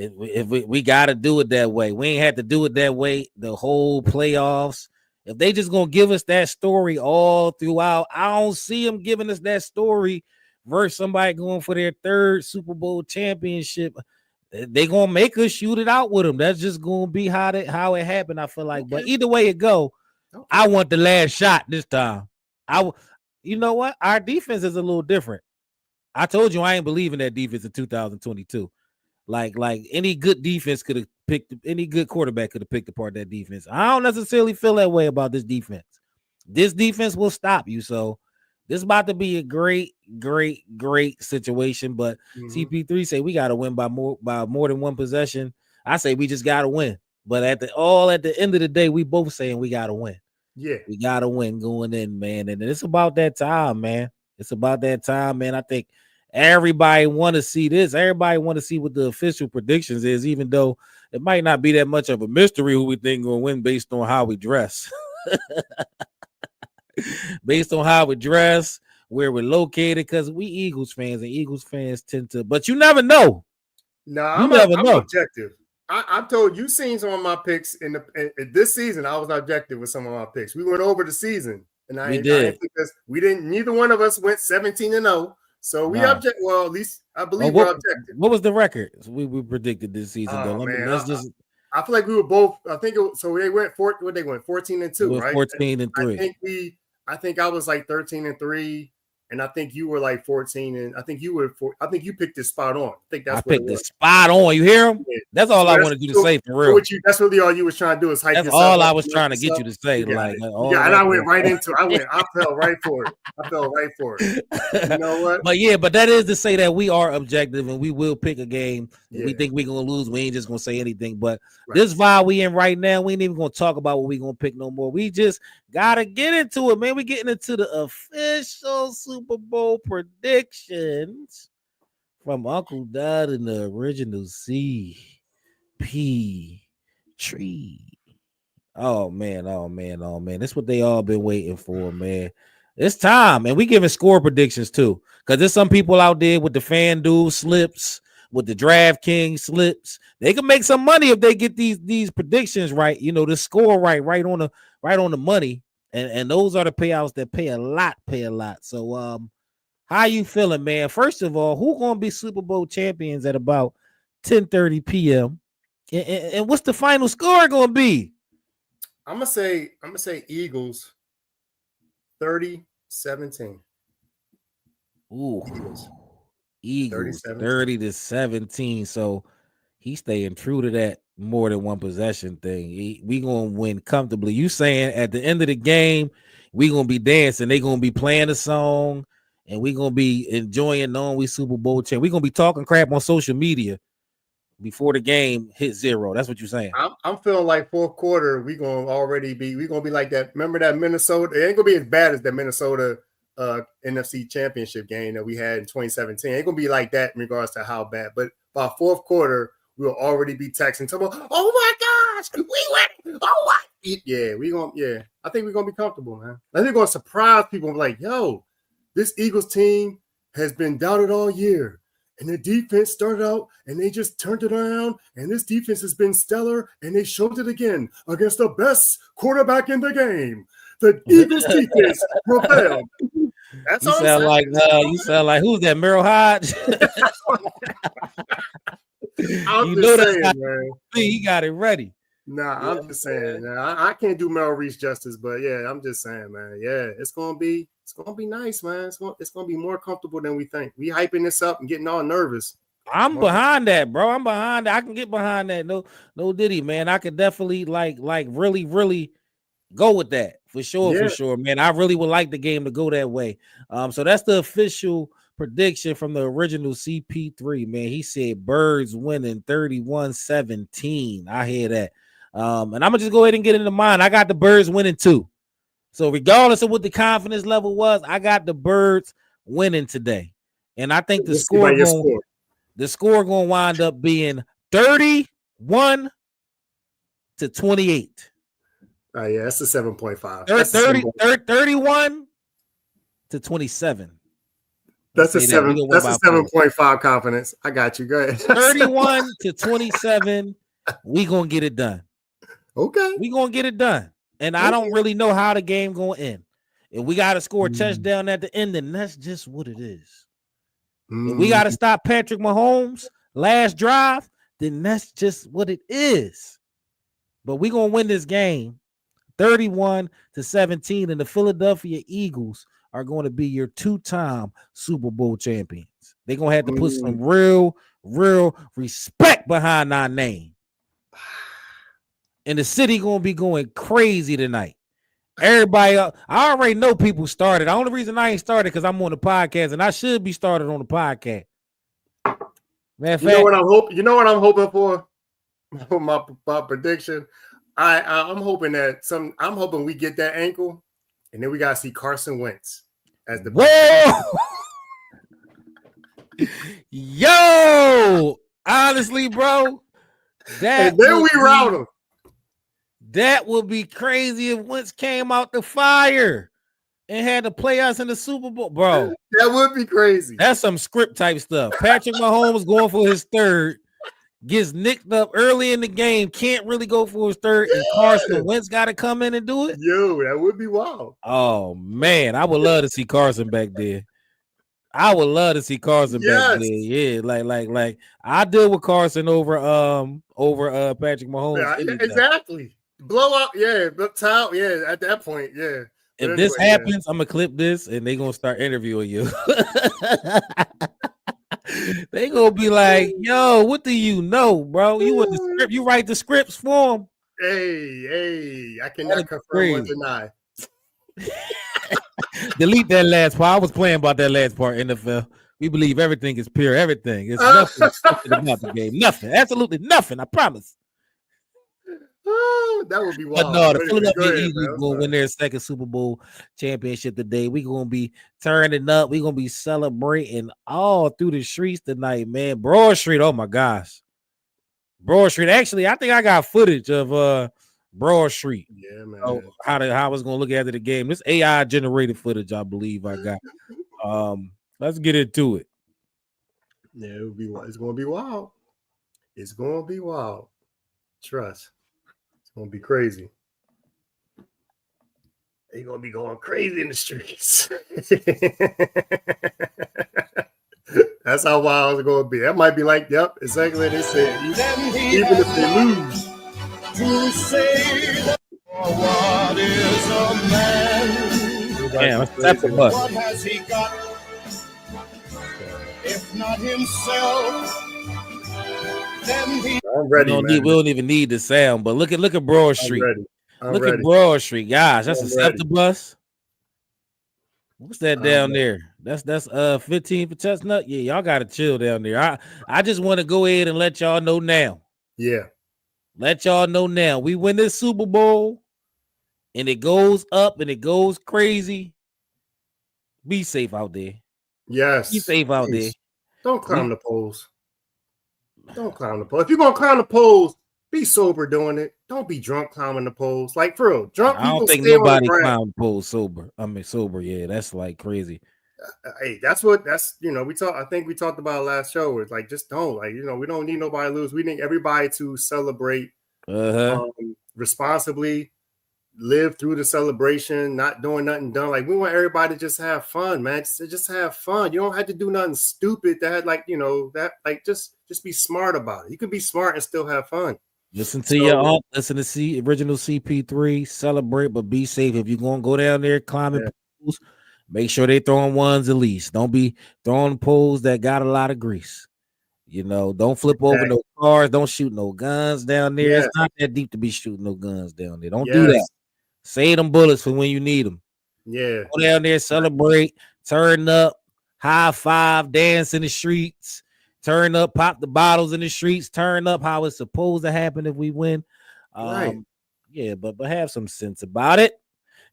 If we got to do it that way. We ain't had to do it that way the whole playoffs. If they just gonna give us that story all throughout, I don't see them giving us that story versus somebody going for their third Super Bowl championship, they gonna make us shoot it out with them. That's just gonna be how it happened. I feel like, but either way it go, I want the last shot this time. You know what? Our defense is a little different. I told you I ain't believing that defense in 2022. Like any good defense could have picked, any good quarterback could have picked apart that defense. I don't necessarily feel that way about this defense. This defense will stop you. So this is about to be a great situation. But CP3 say we got to win by more than one possession. I say we just got to win. But at the end of the day, we both saying we got to win. Yeah, we got to win going in, man. And it's about that time, man. It's about that time, man. I think everybody want to see this. Everybody want to see what the official predictions is, even though it might not be that much of a mystery who we think will win based on how we dress. Based on how we dress, where we're located, because we Eagles fans, and Eagles fans tend to, but you never know. No, I'm objective. I told you seen some of my picks in this season. I was objective with some of my picks. We went over the season, and I did because we didn't. Neither one of us went 17-0. So we object. Well, at least I believe we're objective. What was the record we predicted this season? Though, I feel like we were both. I think so. They went 14-2, right? 14-3. I think I was like 13-3, and I think you were like 14, and I think you were. I think you picked this spot on. I picked this spot on. You hear him? Yeah. That's all I wanted you to say for real. That's really all you was trying to do is hype. That's all I was trying to get you to say. And I went right into. I fell right for it. You know what? But that is to say that we are objective and we will pick a game. Yeah. We think we're gonna lose. We ain't just gonna say anything. But this vibe we in right now, we ain't even gonna talk about what we gonna pick no more. We just gotta get into it, man. We getting into the official Super Bowl predictions from Uncle Dud and the original CP Tree. Oh man. That's what they all been waiting for, man. It's time, and we giving score predictions too, because there's some people out there with the FanDuel slips, with the DraftKings slips. They can make some money if they get these predictions right. You know, the score right on the money, and those are the payouts that pay a lot. So how you feeling, man? First of all, who gonna be Super Bowl champions at about 10:30 p.m. and what's the final score gonna be? I'm gonna say Eagles 30-17. Ooh, Eagles 30-17. So he's staying true to that more than one possession thing. We gonna win comfortably. You saying at the end of the game we gonna be dancing? They gonna be playing a song, and we gonna be enjoying knowing we Super Bowl champ. We gonna be talking crap on social media before the game hit 0. That's what you're saying. I'm feeling like fourth quarter we gonna be like that. Remember that Minnesota? It ain't gonna be as bad as the Minnesota NFC Championship game that we had in 2017. It ain't gonna be like that in regards to how bad. But by fourth quarter, we'll already be texting talking about, oh my gosh, we went. Oh what? Yeah, I think we're gonna be comfortable, man. I think we're gonna surprise people like, yo, this Eagles team has been doubted all year. And the defense started out and they just turned it around. And this defense has been stellar. And they showed it again against the best quarterback in the game. The Eagles defense prevailed. That's you sound like you sound like who's that? Merrill Hodge. I'm just saying, man. He got it ready. Nah, I'm just saying. I can't do Merrill Reese justice, but yeah, I'm just saying, man. Yeah, it's gonna be nice, man. It's gonna be more comfortable than we think. We hyping this up and getting all nervous. I'm behind that, bro. I'm behind that. I can get behind that. No diddy, man. I could definitely like really go with that for sure, man. I really would like the game to go that way. So that's the official prediction from the original CP3, man. He said Birds winning 31-17. I hear that. And I'm gonna just go ahead and get into mine. I got the Birds winning too. So regardless of what the confidence level was, I got the Birds winning today. And I think the score going to wind up being 31-28. Oh yeah, that's a 7.5. 31-27. That's a 7.5 confidence. I got you. Go ahead. 31-27. We gonna get it done. Okay. We gonna get it done. And I don't really know how the game gonna end. If we gotta score a touchdown at the end, then that's just what it is. If we got to stop Patrick Mahomes last drive, then that's just what it is. But we're going to win this game 31-17, and the Philadelphia Eagles are going to be your 2-time Super Bowl champions. They're going to have to put some real respect behind our name. And the city going to be going crazy tonight. Everybody, I already know people started. The only reason I ain't started because I'm on the podcast, and I should be started on the podcast. You know what I'm hoping? You know what I'm hoping for? My prediction. I'm hoping that I'm hoping we get that ankle, and then we gotta see Carson Wentz as the Yo, honestly, bro, and then we route him. That would be crazy if Wentz came out the fire and had to play us in the Super Bowl, bro. That would be crazy. That's some script type stuff. Patrick Mahomes going for his third, gets nicked up early in the game, can't really go for his third, and Carson Wentz got to come in and do it. Yo, that would be wild. Oh man, I would love to see Carson back there. I would love to see Carson back there. Yeah, like I deal with Carson over Patrick Mahomes. Yeah, exactly. Blow up, but at that point, yeah. If this happens, I'm gonna clip this and they're gonna start interviewing you. They gonna be like, yo, what do you know, bro? You want the script, you write the scripts for them. Hey, I cannot confirm or deny. Delete that last part. I was playing about that last part, NFL. We believe everything is pure, everything. It's nothing about the game. Nothing, absolutely nothing, I promise. Oh, that would be wild. But no, the Philadelphia Eagles will win their second Super Bowl championship today. We're going to be turning up. We're going to be celebrating all through the streets tonight, man. Broad Street, oh my gosh. Broad Street. Actually, I think I got footage of Broad Street. Yeah, man. How I was going to look after the game. This AI generated footage, I believe I got. Let's get into it. Yeah, it's going to be wild. It's going to be wild. Trust. Gonna be crazy. They're gonna be going crazy in the streets. That's how wild it's gonna be. That might be like, yep, exactly what they said. Even if they lose. To say what is a man? Damn, that's a bust. What has he got? If not himself. I'm ready. We don't even need the sound, but look at Broad Street. Look at Broad Street, gosh. That's a scepter bus. What's that down there? That's 15 for Chestnut. Yeah, y'all gotta chill down there. I just want to go ahead and let y'all know now. Yeah, let y'all know now. We win this Super Bowl, and it goes up and it goes crazy. Be safe out there. Yes, be safe out there. Don't climb the poles. Don't climb the poles. If you're gonna climb the poles, be sober doing it. Don't be drunk climbing the poles. Like for real, drunk people. I don't think nobody climbs poles sober. I mean, sober. Yeah, that's like crazy. Hey, we talked. I think we talked about last show. Where it's like just don't we don't need nobody to lose. We need everybody to celebrate responsibly, live through the celebration, not doing nothing dumb. Like we want everybody to just have fun, man. Just have fun. You don't have to do nothing stupid that just be smart about it. You can be smart and still have fun. Listen to your aunt, listen to original CP3, celebrate, but be safe. If you're gonna go down there climbing poles, make sure they throwing ones at least. Don't be throwing poles that got a lot of grease. Don't flip over no cars, don't shoot no guns down there. Yes. It's not that deep to be shooting no guns down there. Don't do that. Save them bullets for when you need them. Yeah. Go down there, celebrate, turn up, high five, dance in the streets, turn up, pop the bottles in the streets, turn up how it's supposed to happen if we win. Right. Yeah, but have some sense about it.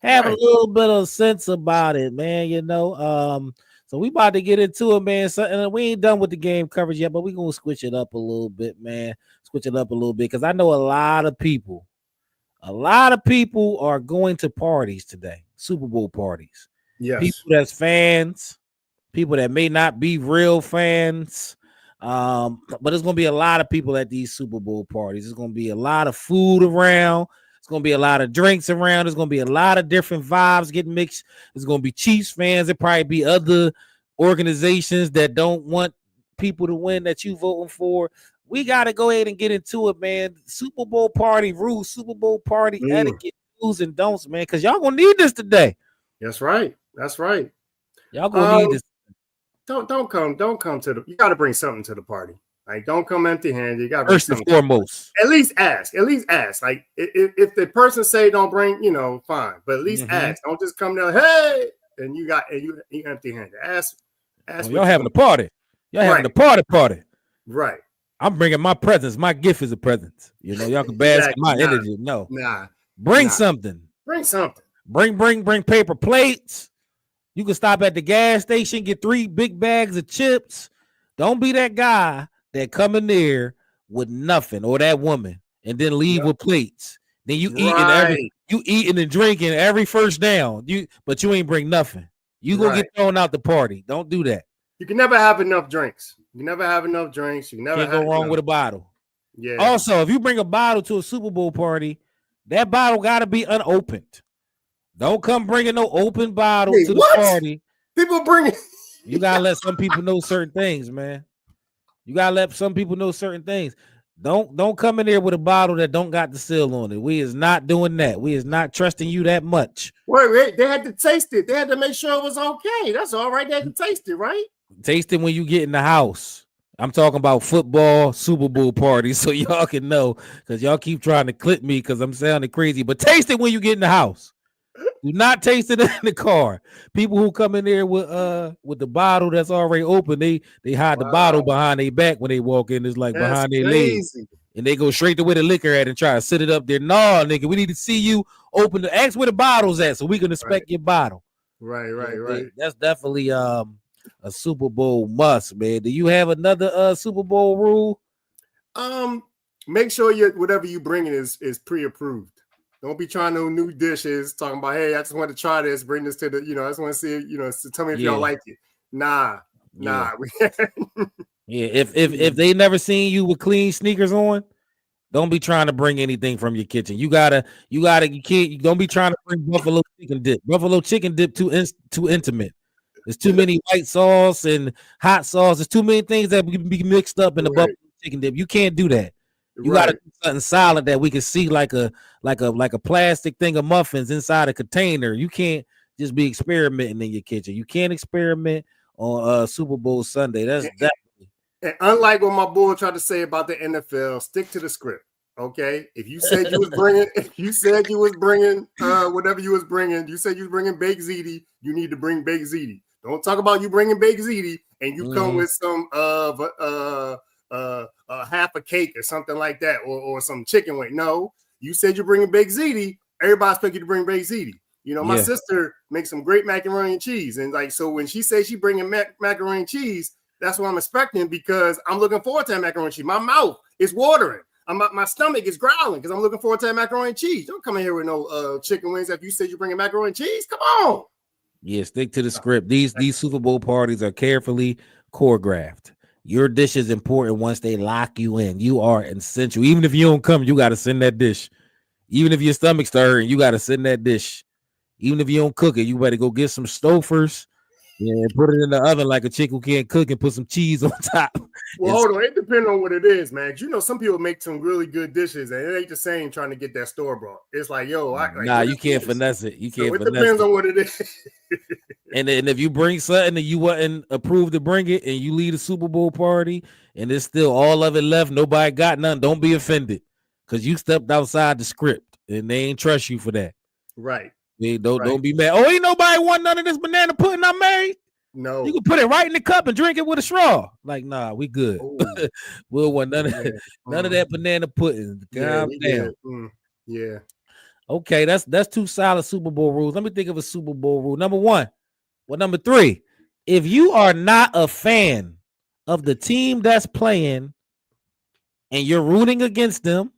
Have a little bit of sense about it, man. So we about to get into it, man. And we ain't done with the game coverage yet, but we're gonna switch it up a little bit, man. Switch it up a little bit because I know a lot of people are going to parties today, Super Bowl parties. Yes. People that's fans, people that may not be real fans. But there's gonna be a lot of people at these Super Bowl parties. There's gonna be a lot of food around. It's gonna be a lot of drinks around. There's gonna be a lot of different vibes getting mixed. There's gonna be Chiefs fans. There probably be other organizations that don't want people to win that you voting for. We got to go ahead and get into it, man. Super Bowl party rules, Super Bowl party etiquette, do's and don'ts, man, because y'all gonna need this today. That's right. That's right. Y'all gonna need this. Don't come to the. You got to bring something to the party. Like, don't come empty-handed. You got to First and foremost. At least ask. Like, if the person say don't bring, fine. But at least ask. Don't just come there, hey, and you empty-handed. Ask. Y'all having a party. Y'all having a party. Right. I'm bringing my presents. My gift is a present. Y'all can bask in my energy. No. Bring something. Bring something. Bring paper plates. You can stop at the gas station, get 3 big bags of chips. Don't be that guy that come in there with nothing, or that woman, and then leave with plates. Then you eating and drinking every first down. But you ain't bring nothing. You gonna get thrown out the party. Don't do that. You can never have enough drinks. You can never have enough drinks. You can never go wrong with a bottle. Yeah. Also, if you bring a bottle to a Super Bowl party, that bottle got to be unopened. Don't come bringing no open bottle to the party. People bring it. You gotta let some people know certain things, man. You gotta let some people know certain things. Don't come in there with a bottle that don't got the seal on it. We is not doing that. We is not trusting you that much. Wait, they had to taste it. They had to make sure it was okay. That's all right. They had to taste it, right? Taste it when you get in the house. I'm talking about football Super Bowl parties, so y'all can know, because y'all keep trying to clip me because I'm sounding crazy. But taste it when you get in the house. Do not taste it in the car. People who come in there with the bottle that's already open, they hide the bottle behind their back when they walk in. It's like that's behind their legs, and they go straight to where the liquor at and try to sit it up there. No, nigga, we need to see you open the ask where the bottle's at, so we can inspect your bottle. Right. That's definitely a Super Bowl must, man. Do you have another Super Bowl rule? Make sure whatever you bringing is pre-approved. Don't be trying no new dishes, talking about, hey, I just want to try this, bring this to the, I just want to see it, tell me if y'all like it. Nah. If they never seen you with clean sneakers on, don't be trying to bring anything from your kitchen. You don't be trying to bring buffalo chicken dip. Buffalo chicken dip too intimate. There's too many white sauce and hot sauce. There's too many things that can be mixed up in the buffalo chicken dip. You can't do that. You gotta do something solid that we can see, like a plastic thing of muffins inside a container. You can't just be experimenting in your kitchen. You can't experiment on Super Bowl Sunday. That's definitely. And unlike what my boy tried to say about the NFL, stick to the script. Okay, if you said you was bringing, whatever you was bringing, you said you was bringing baked ziti, you need to bring baked ziti. Don't talk about you bringing baked ziti and you come with some half a cake or something like that, or some chicken wing. No, you said you're bringing baked ziti. Everybody expect you to bring baked ziti. My sister makes some great macaroni and cheese, and so when she says she bringing macaroni and cheese, that's what I'm expecting, because I'm looking forward to that macaroni and cheese. My mouth is watering. My stomach is growling because I'm looking forward to that macaroni and cheese. Don't come in here with no chicken wings if you said you're bringing macaroni and cheese. Come on. Yeah, stick to the script. These Super Bowl parties are carefully choreographed. Your dish is important once they lock you in. You are essential. Even if you don't come, you got to send that dish. Even if your stomach's stirring, you got to send that dish. Even if you don't cook it, you better go get some Stouffer's and put it in the oven like a chick who can't cook, and put some cheese on top. Well, hold on. It depends on what it is, man. Some people make some really good dishes, and it ain't the same trying to get that store bought. It's like, you can't finesse it. You can't. So it depends on what it is. And if you bring something that you wasn't approved to bring it, and you leave the Super Bowl party, and there's still all of it left, nobody got none, don't be offended, because you stepped outside the script, and they ain't trust you for that. Right. Don't be mad. Oh, ain't nobody want none of this banana pudding I made. No, you can put it right in the cup and drink it with a straw. Like, nah, we good. We'll want none of that banana pudding. Calm down. Yeah. Okay, that's 2 solid Super Bowl rules. Let me think of a Super Bowl rule. Number 1. Well, number 3. If you are not a fan of the team that's playing and you're rooting against them,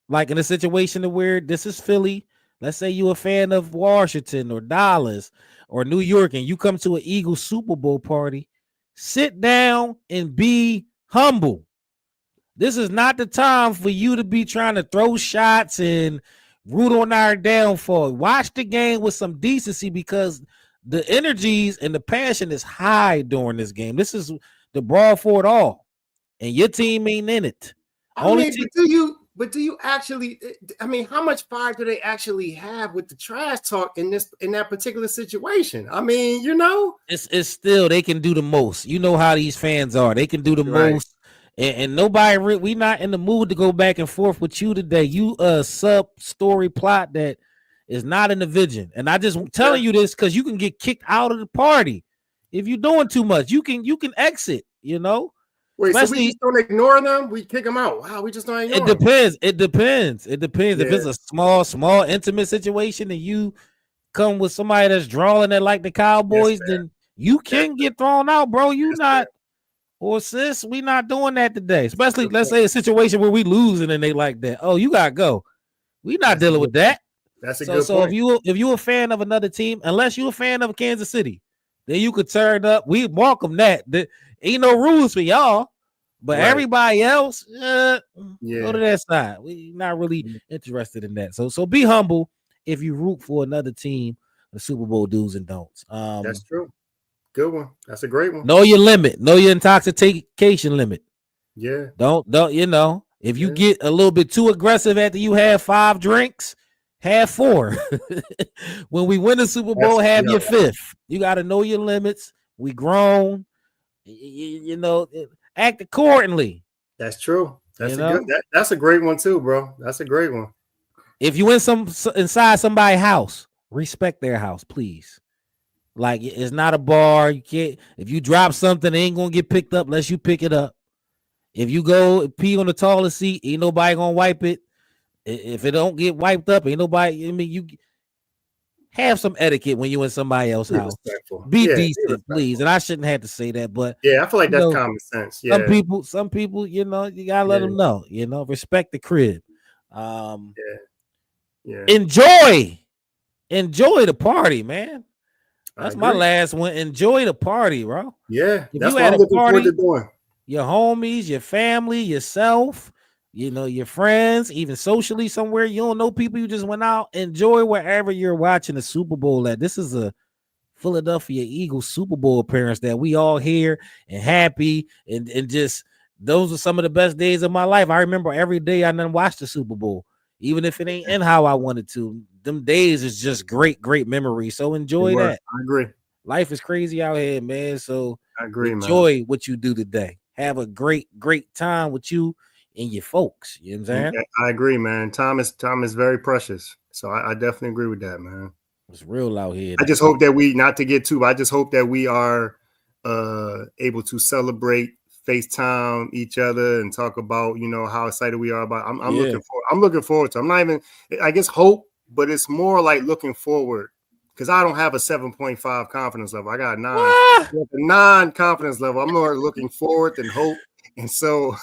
like in a situation where this is Philly. Let's say you're a fan of Washington or Dallas or New York, and you come to an Eagles Super Bowl party, sit down and be humble. This is not the time for you to be trying to throw shots and root on our downfall. Watch the game with some decency, because the energies and the passion is high during this game. This is the brawl for it all, and your team ain't in it. I mean, but do you actually? I mean, how much fire do they actually have with the trash talk in that particular situation? I mean, it's still they can do the most. You know how these fans are. They can do the most, and nobody. We not in the mood to go back and forth with you today. You a sub story plot that is not in the vision, and I just telling you this because you can get kicked out of the party if you're doing too much. You can exit. Wait, so we just don't ignore them? We kick them out? Wow, we just don't ignore them. It depends. If it's a small, intimate situation and you come with somebody that's drawing it like the Cowboys, then you can get thrown out, bro. Or sis, we not doing that today. Especially, let's say a situation where we losing and they like that. Oh, you gotta go. We not dealing with that. That's a good point. So if you a fan of another team, unless you a fan of Kansas City, then you could turn up. We welcome that. Ain't no rules for y'all, but everybody else, go to that side. We not really interested in that. So be humble if you root for another team. The Super Bowl do's and don'ts. That's true. Good one. That's a great one. Know your limit. Know your intoxication limit. Yeah. Don't if you get a little bit too aggressive after you have 5 drinks, have 4. When we win the Super Bowl, have your 5th. You got to know your limits. We grown. Act accordingly. That's true. That's a great one too, bro. That's a great one. If you inside somebody's house, respect their house, please. Like, it's not a bar. You can't. If you drop something, it ain't gonna get picked up unless you pick it up. If you go pee on the toilet seat, ain't nobody gonna wipe it. If it don't get wiped up, ain't nobody. I mean, you have some etiquette when you in somebody else's house. Be decent, please. And I shouldn't have to say that, but I feel like that's common sense. Yeah. Some people, you gotta let them know. Respect the crib. Enjoy the party, man. That's my last one. Enjoy the party, bro. Yeah, if that's you what at I'm a party, doing. Your homies, your family, yourself, your friends, even socially somewhere, you don't know people, you just went out. Enjoy wherever you're watching the Super Bowl at. This is a Philadelphia Eagles Super Bowl appearance that we all here and happy and just those are some of the best days of my life. I remember every day I done watched the Super Bowl, even if it ain't in how I wanted to. Them days is just great memories. So enjoy that. I agree. Life is crazy out here, man. So I agree, enjoy what you do today. Have a great time with you and your folks. You know what I'm saying? I agree, man. Time is very precious. So I definitely agree with that, man. It's real out here. I just hope that we, not to get too, I just hope that we are able to celebrate, FaceTime each other and talk about, how excited we are about. I'm looking forward to. I'm not even, I guess, hope, but it's more like looking forward because I don't have a 7.5 confidence level. I got a 9. A 9 confidence level. I'm more looking forward than hope. And so,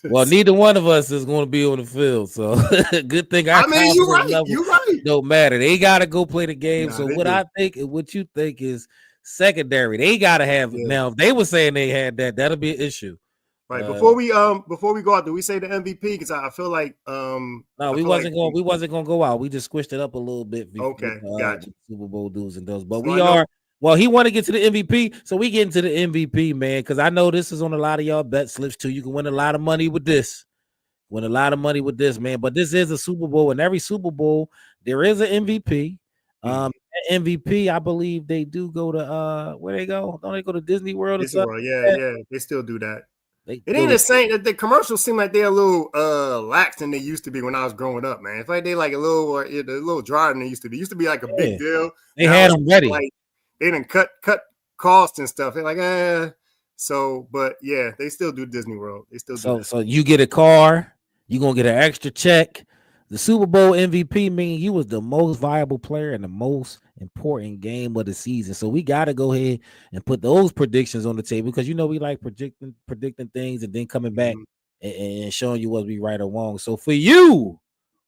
well, neither one of us is going to be on the field. So, good thing you're right. You're right. Don't matter. They got to go play the game. So, what I think and what you think is secondary. They got to have now. If they were saying they had that, that'll be an issue. Right. Before we go out, do we say the MVP? Because I feel like no, we wasn't gonna go out. We just squished it up a little bit. Okay, gotcha. Super Bowl do's and don'ts, but we are. Well, he want to get to the MVP, so we get into the MVP, man. Because I know this is on a lot of y'all bet slips too. You can win a lot of money with this. Man. But this is a Super Bowl, and every Super Bowl there is an MVP. MVP, I believe they do go to where they go? Don't they go to Disney World? Disney World, yeah, they still do that. It ain't the same. The commercials seem like they're a little lax than they used to be when I was growing up, man. It's like they like a little drier than they used to be. It used to be like a big deal. They had them ready. Like, they didn't cut costs and stuff. They're like, So, but yeah, they still do Disney World. They still do. So you get a car, you're gonna get an extra check. The Super Bowl MVP means you was the most viable player in the most important game of the season. So we got to go ahead and put those predictions on the table because we like predicting things and then coming back and showing you what we right or wrong. So for you,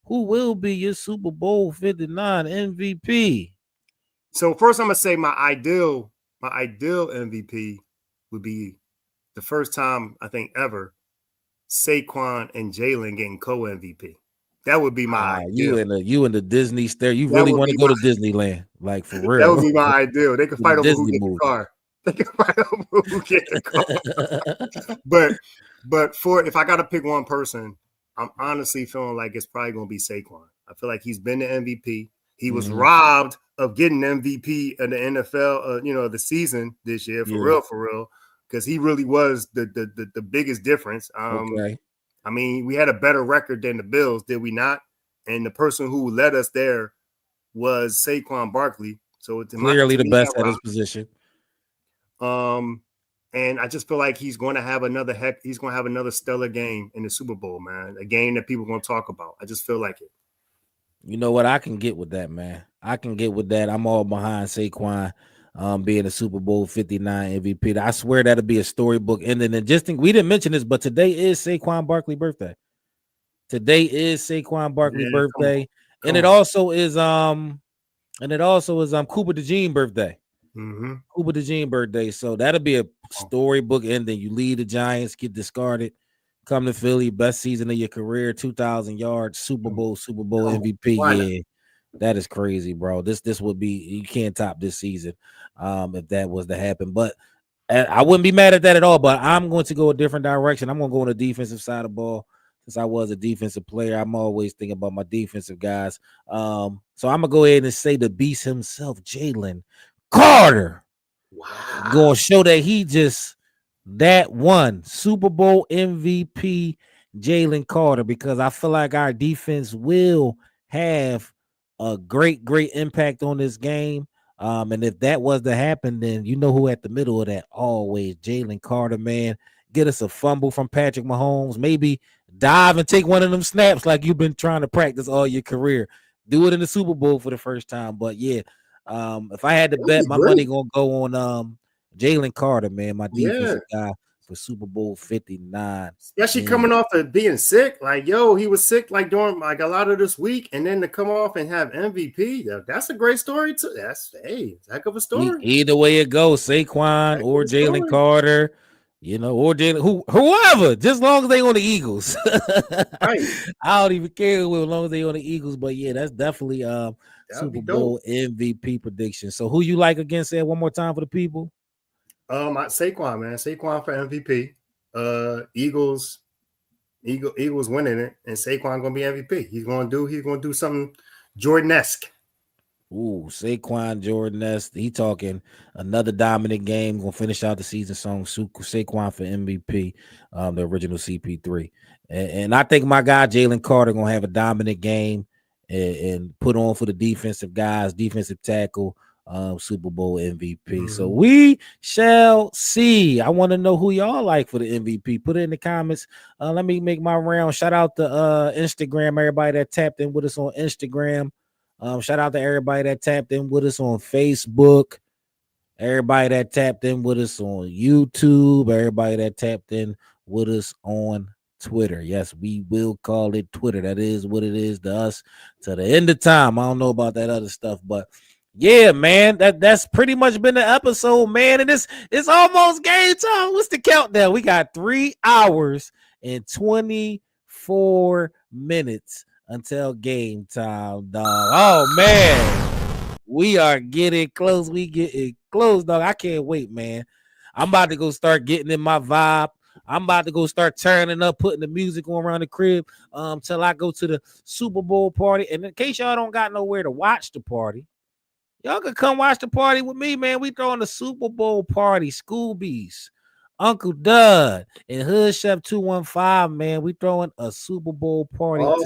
who will be your Super Bowl 59 MVP? So first, I'm gonna say my ideal MVP would be the first time I think ever Saquon and Jalen getting co-MVP. That would be my you ideal. in the Disney stare. You That really would want to be go to my- Disneyland, like for That real. would be my ideal. They could fight over who Disney get the movie. car. They could fight over who get the car. But for if I got to pick one person, I'm honestly feeling like it's probably going to be Saquon. I feel like he's been the MVP. He was robbed of getting MVP in the NFL, the season this year, for real, because he really was the biggest difference. Okay. I mean, we had a better record than the Bills, did we not? And the person who led us there was Saquon Barkley. So it's Clearly the best at his position. And I just feel like he's going to have another stellar game in the Super Bowl, man. A game that people are going to talk about. I just feel like it. You know what? I can get with that, man. I can get with that. I'm all behind Saquon being a Super Bowl 59 MVP. I swear that'll be a storybook ending. And just think, we didn't mention this, but today is Saquon Barkley's birthday. Today is Saquon Barkley's birthday. And it also is Cooper DeJean birthday. Cooper DeJean birthday. So that'll be a storybook ending. You lead the Giants, get discarded, come to Philly, best season of your career, 2,000 yards, Super Bowl MVP. Yeah, that is crazy, bro. This would be, you can't top this season if that was to happen. But I wouldn't be mad at that at all. But I'm going to go a different direction. I'm going to go on the defensive side of the ball. Since I was a defensive player, I'm always thinking about my defensive guys. So I'm gonna go ahead and say the beast himself, Jalen Carter. Wow. Gonna show that he just that one Super Bowl MVP, Jalen Carter, because I feel like our defense will have a great impact on this game. And if that was to happen, then you know who at the middle of that always, Jalen Carter, man. Get us a fumble from Patrick Mahomes, maybe dive and take one of them snaps like you've been trying to practice all your career. Do it in the Super Bowl for the first time. But yeah, if I had to bet, my money gonna go on Jalen Carter, man, my defensive guy for Super Bowl 59. Especially coming off of being sick. Like, he was sick like during like a lot of this week, and then to come off and have MVP, that's a great story too. That's it's a heck of a story. Either way it goes, Saquon or Jalen Carter. Or whoever, just as long as they on the Eagles. Right. I don't even care as long as they on the Eagles. But yeah, that's definitely Super Bowl MVP prediction. So who you like again? Say it one more time for the people. Saquon, man. Saquon for MVP. Eagles winning it, and Saquon gonna be MVP. He's gonna do something Jordan-esque. Ooh, Saquon Jordan-esque. He talking another dominant game. Gonna finish out the season song. Saquon for MVP, the original CP3. And I think my guy Jalen Carter gonna have a dominant game and put on for the defensive guys, defensive tackle, Super Bowl MVP. So we shall see. I want to know who y'all like for the MVP. Put it in the comments. Let me make my round. Shout out to Instagram, everybody that tapped in with us on Instagram. Shout out to everybody that tapped in with us on Facebook, everybody that tapped in with us on YouTube, everybody that tapped in with us on Twitter. Yes, we will call it Twitter. That is what it is to us to the end of time. I don't know about that other stuff, but yeah, man, that's pretty much been the episode, man. And it's almost game time. What's the countdown? We got 3 hours and 24 minutes until game time, dog. Oh man, we are getting close. We getting close, dog. I can't wait, man. I'm about to go start getting in my vibe. I'm about to go start turning up, putting the music on around the crib till I go to the Super Bowl party. And in case y'all don't got nowhere to watch the party, y'all can come watch the party with me, man. We throwing the Super Bowl party, Scoobies, Uncle Dud, and Hood Chef 215, man. We throwing a Super Bowl party today.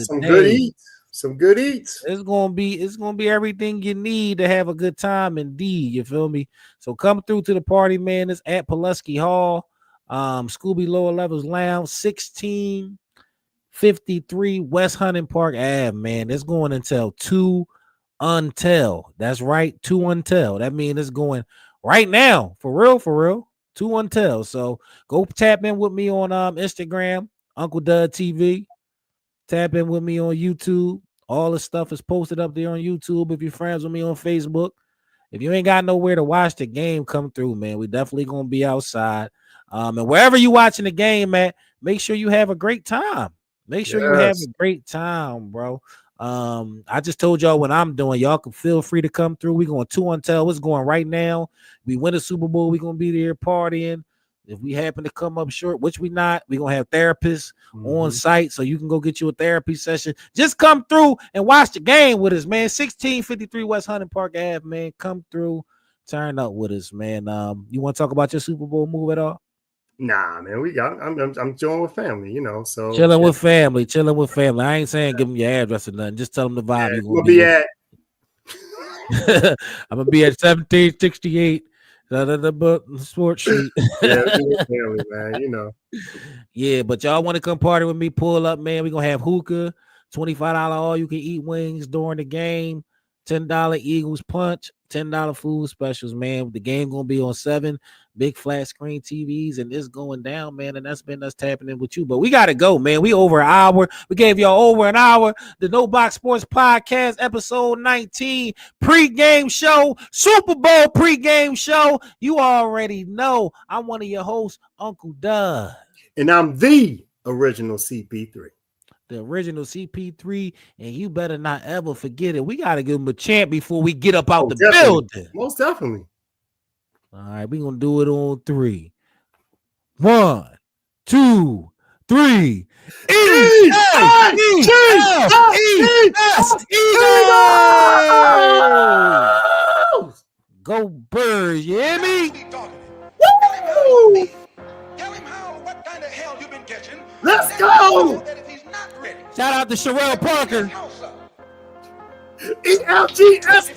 Some good eats. It's gonna be everything you need to have a good time indeed. You feel me? So come through to the party, man. It's at Pulaski Hall, Scooby Lower Levels Lounge, 1653 West Hunting Park Ave, man. It's going until 2 until. That's right, 2 until. That means it's going right now, for real. 2 until. So go tap in with me on Instagram, Uncle Dud TV. Tap in with me on YouTube. All the stuff is posted up there on YouTube. If you're friends with me on Facebook, if you ain't got nowhere to watch the game, come through, man. We definitely gonna be outside. And wherever you watching the game at, make sure you have a great time. Make sure you have a great time, bro. I just told y'all what I'm doing. Y'all can feel free to come through. We're going 2 on tell what's going right now. We win a Super Bowl. We're gonna be there partying. If we happen to come up short, which we not, we're gonna have therapists on site, so you can go get you a therapy session. Just come through and watch the game with us, man. 1653 West Hunting Park Ave, man. Come through, turn up with us, man. You want to talk about your Super Bowl move at all? Nah, man. I'm chilling with family, you know. So chilling with family. I ain't saying give them your address or nothing. Just tell them the vibe. Yeah, you're gonna be at. I'm gonna be at 1768. Sports Street. Yeah, family, man, you know. Yeah, but y'all want to come party with me? Pull up, man. We're gonna have hookah, $25 all you can eat wings during the game, $10 Eagles punch, $10 food specials, man. The game gonna be on 7 big flat screen TVs, and it's going down, man. And that's been us tapping in with you. But we gotta go, man. We over an hour. We gave y'all over an hour. The No Box Sports Podcast, episode 19, pregame show, Super Bowl pregame show. You already know I'm one of your hosts, Uncle Doug. And I'm the original CP3. The original CP3, and you better not ever forget it. We got to give him a chant before we get up out the building. Most definitely. All right, we're going to do it on 3. 1, 2, 3. Go Birds, you hear me? Woo! Tell him what kind of hell you've been catching. Let's go! Shout out to Sherelle Parker. ELGSES.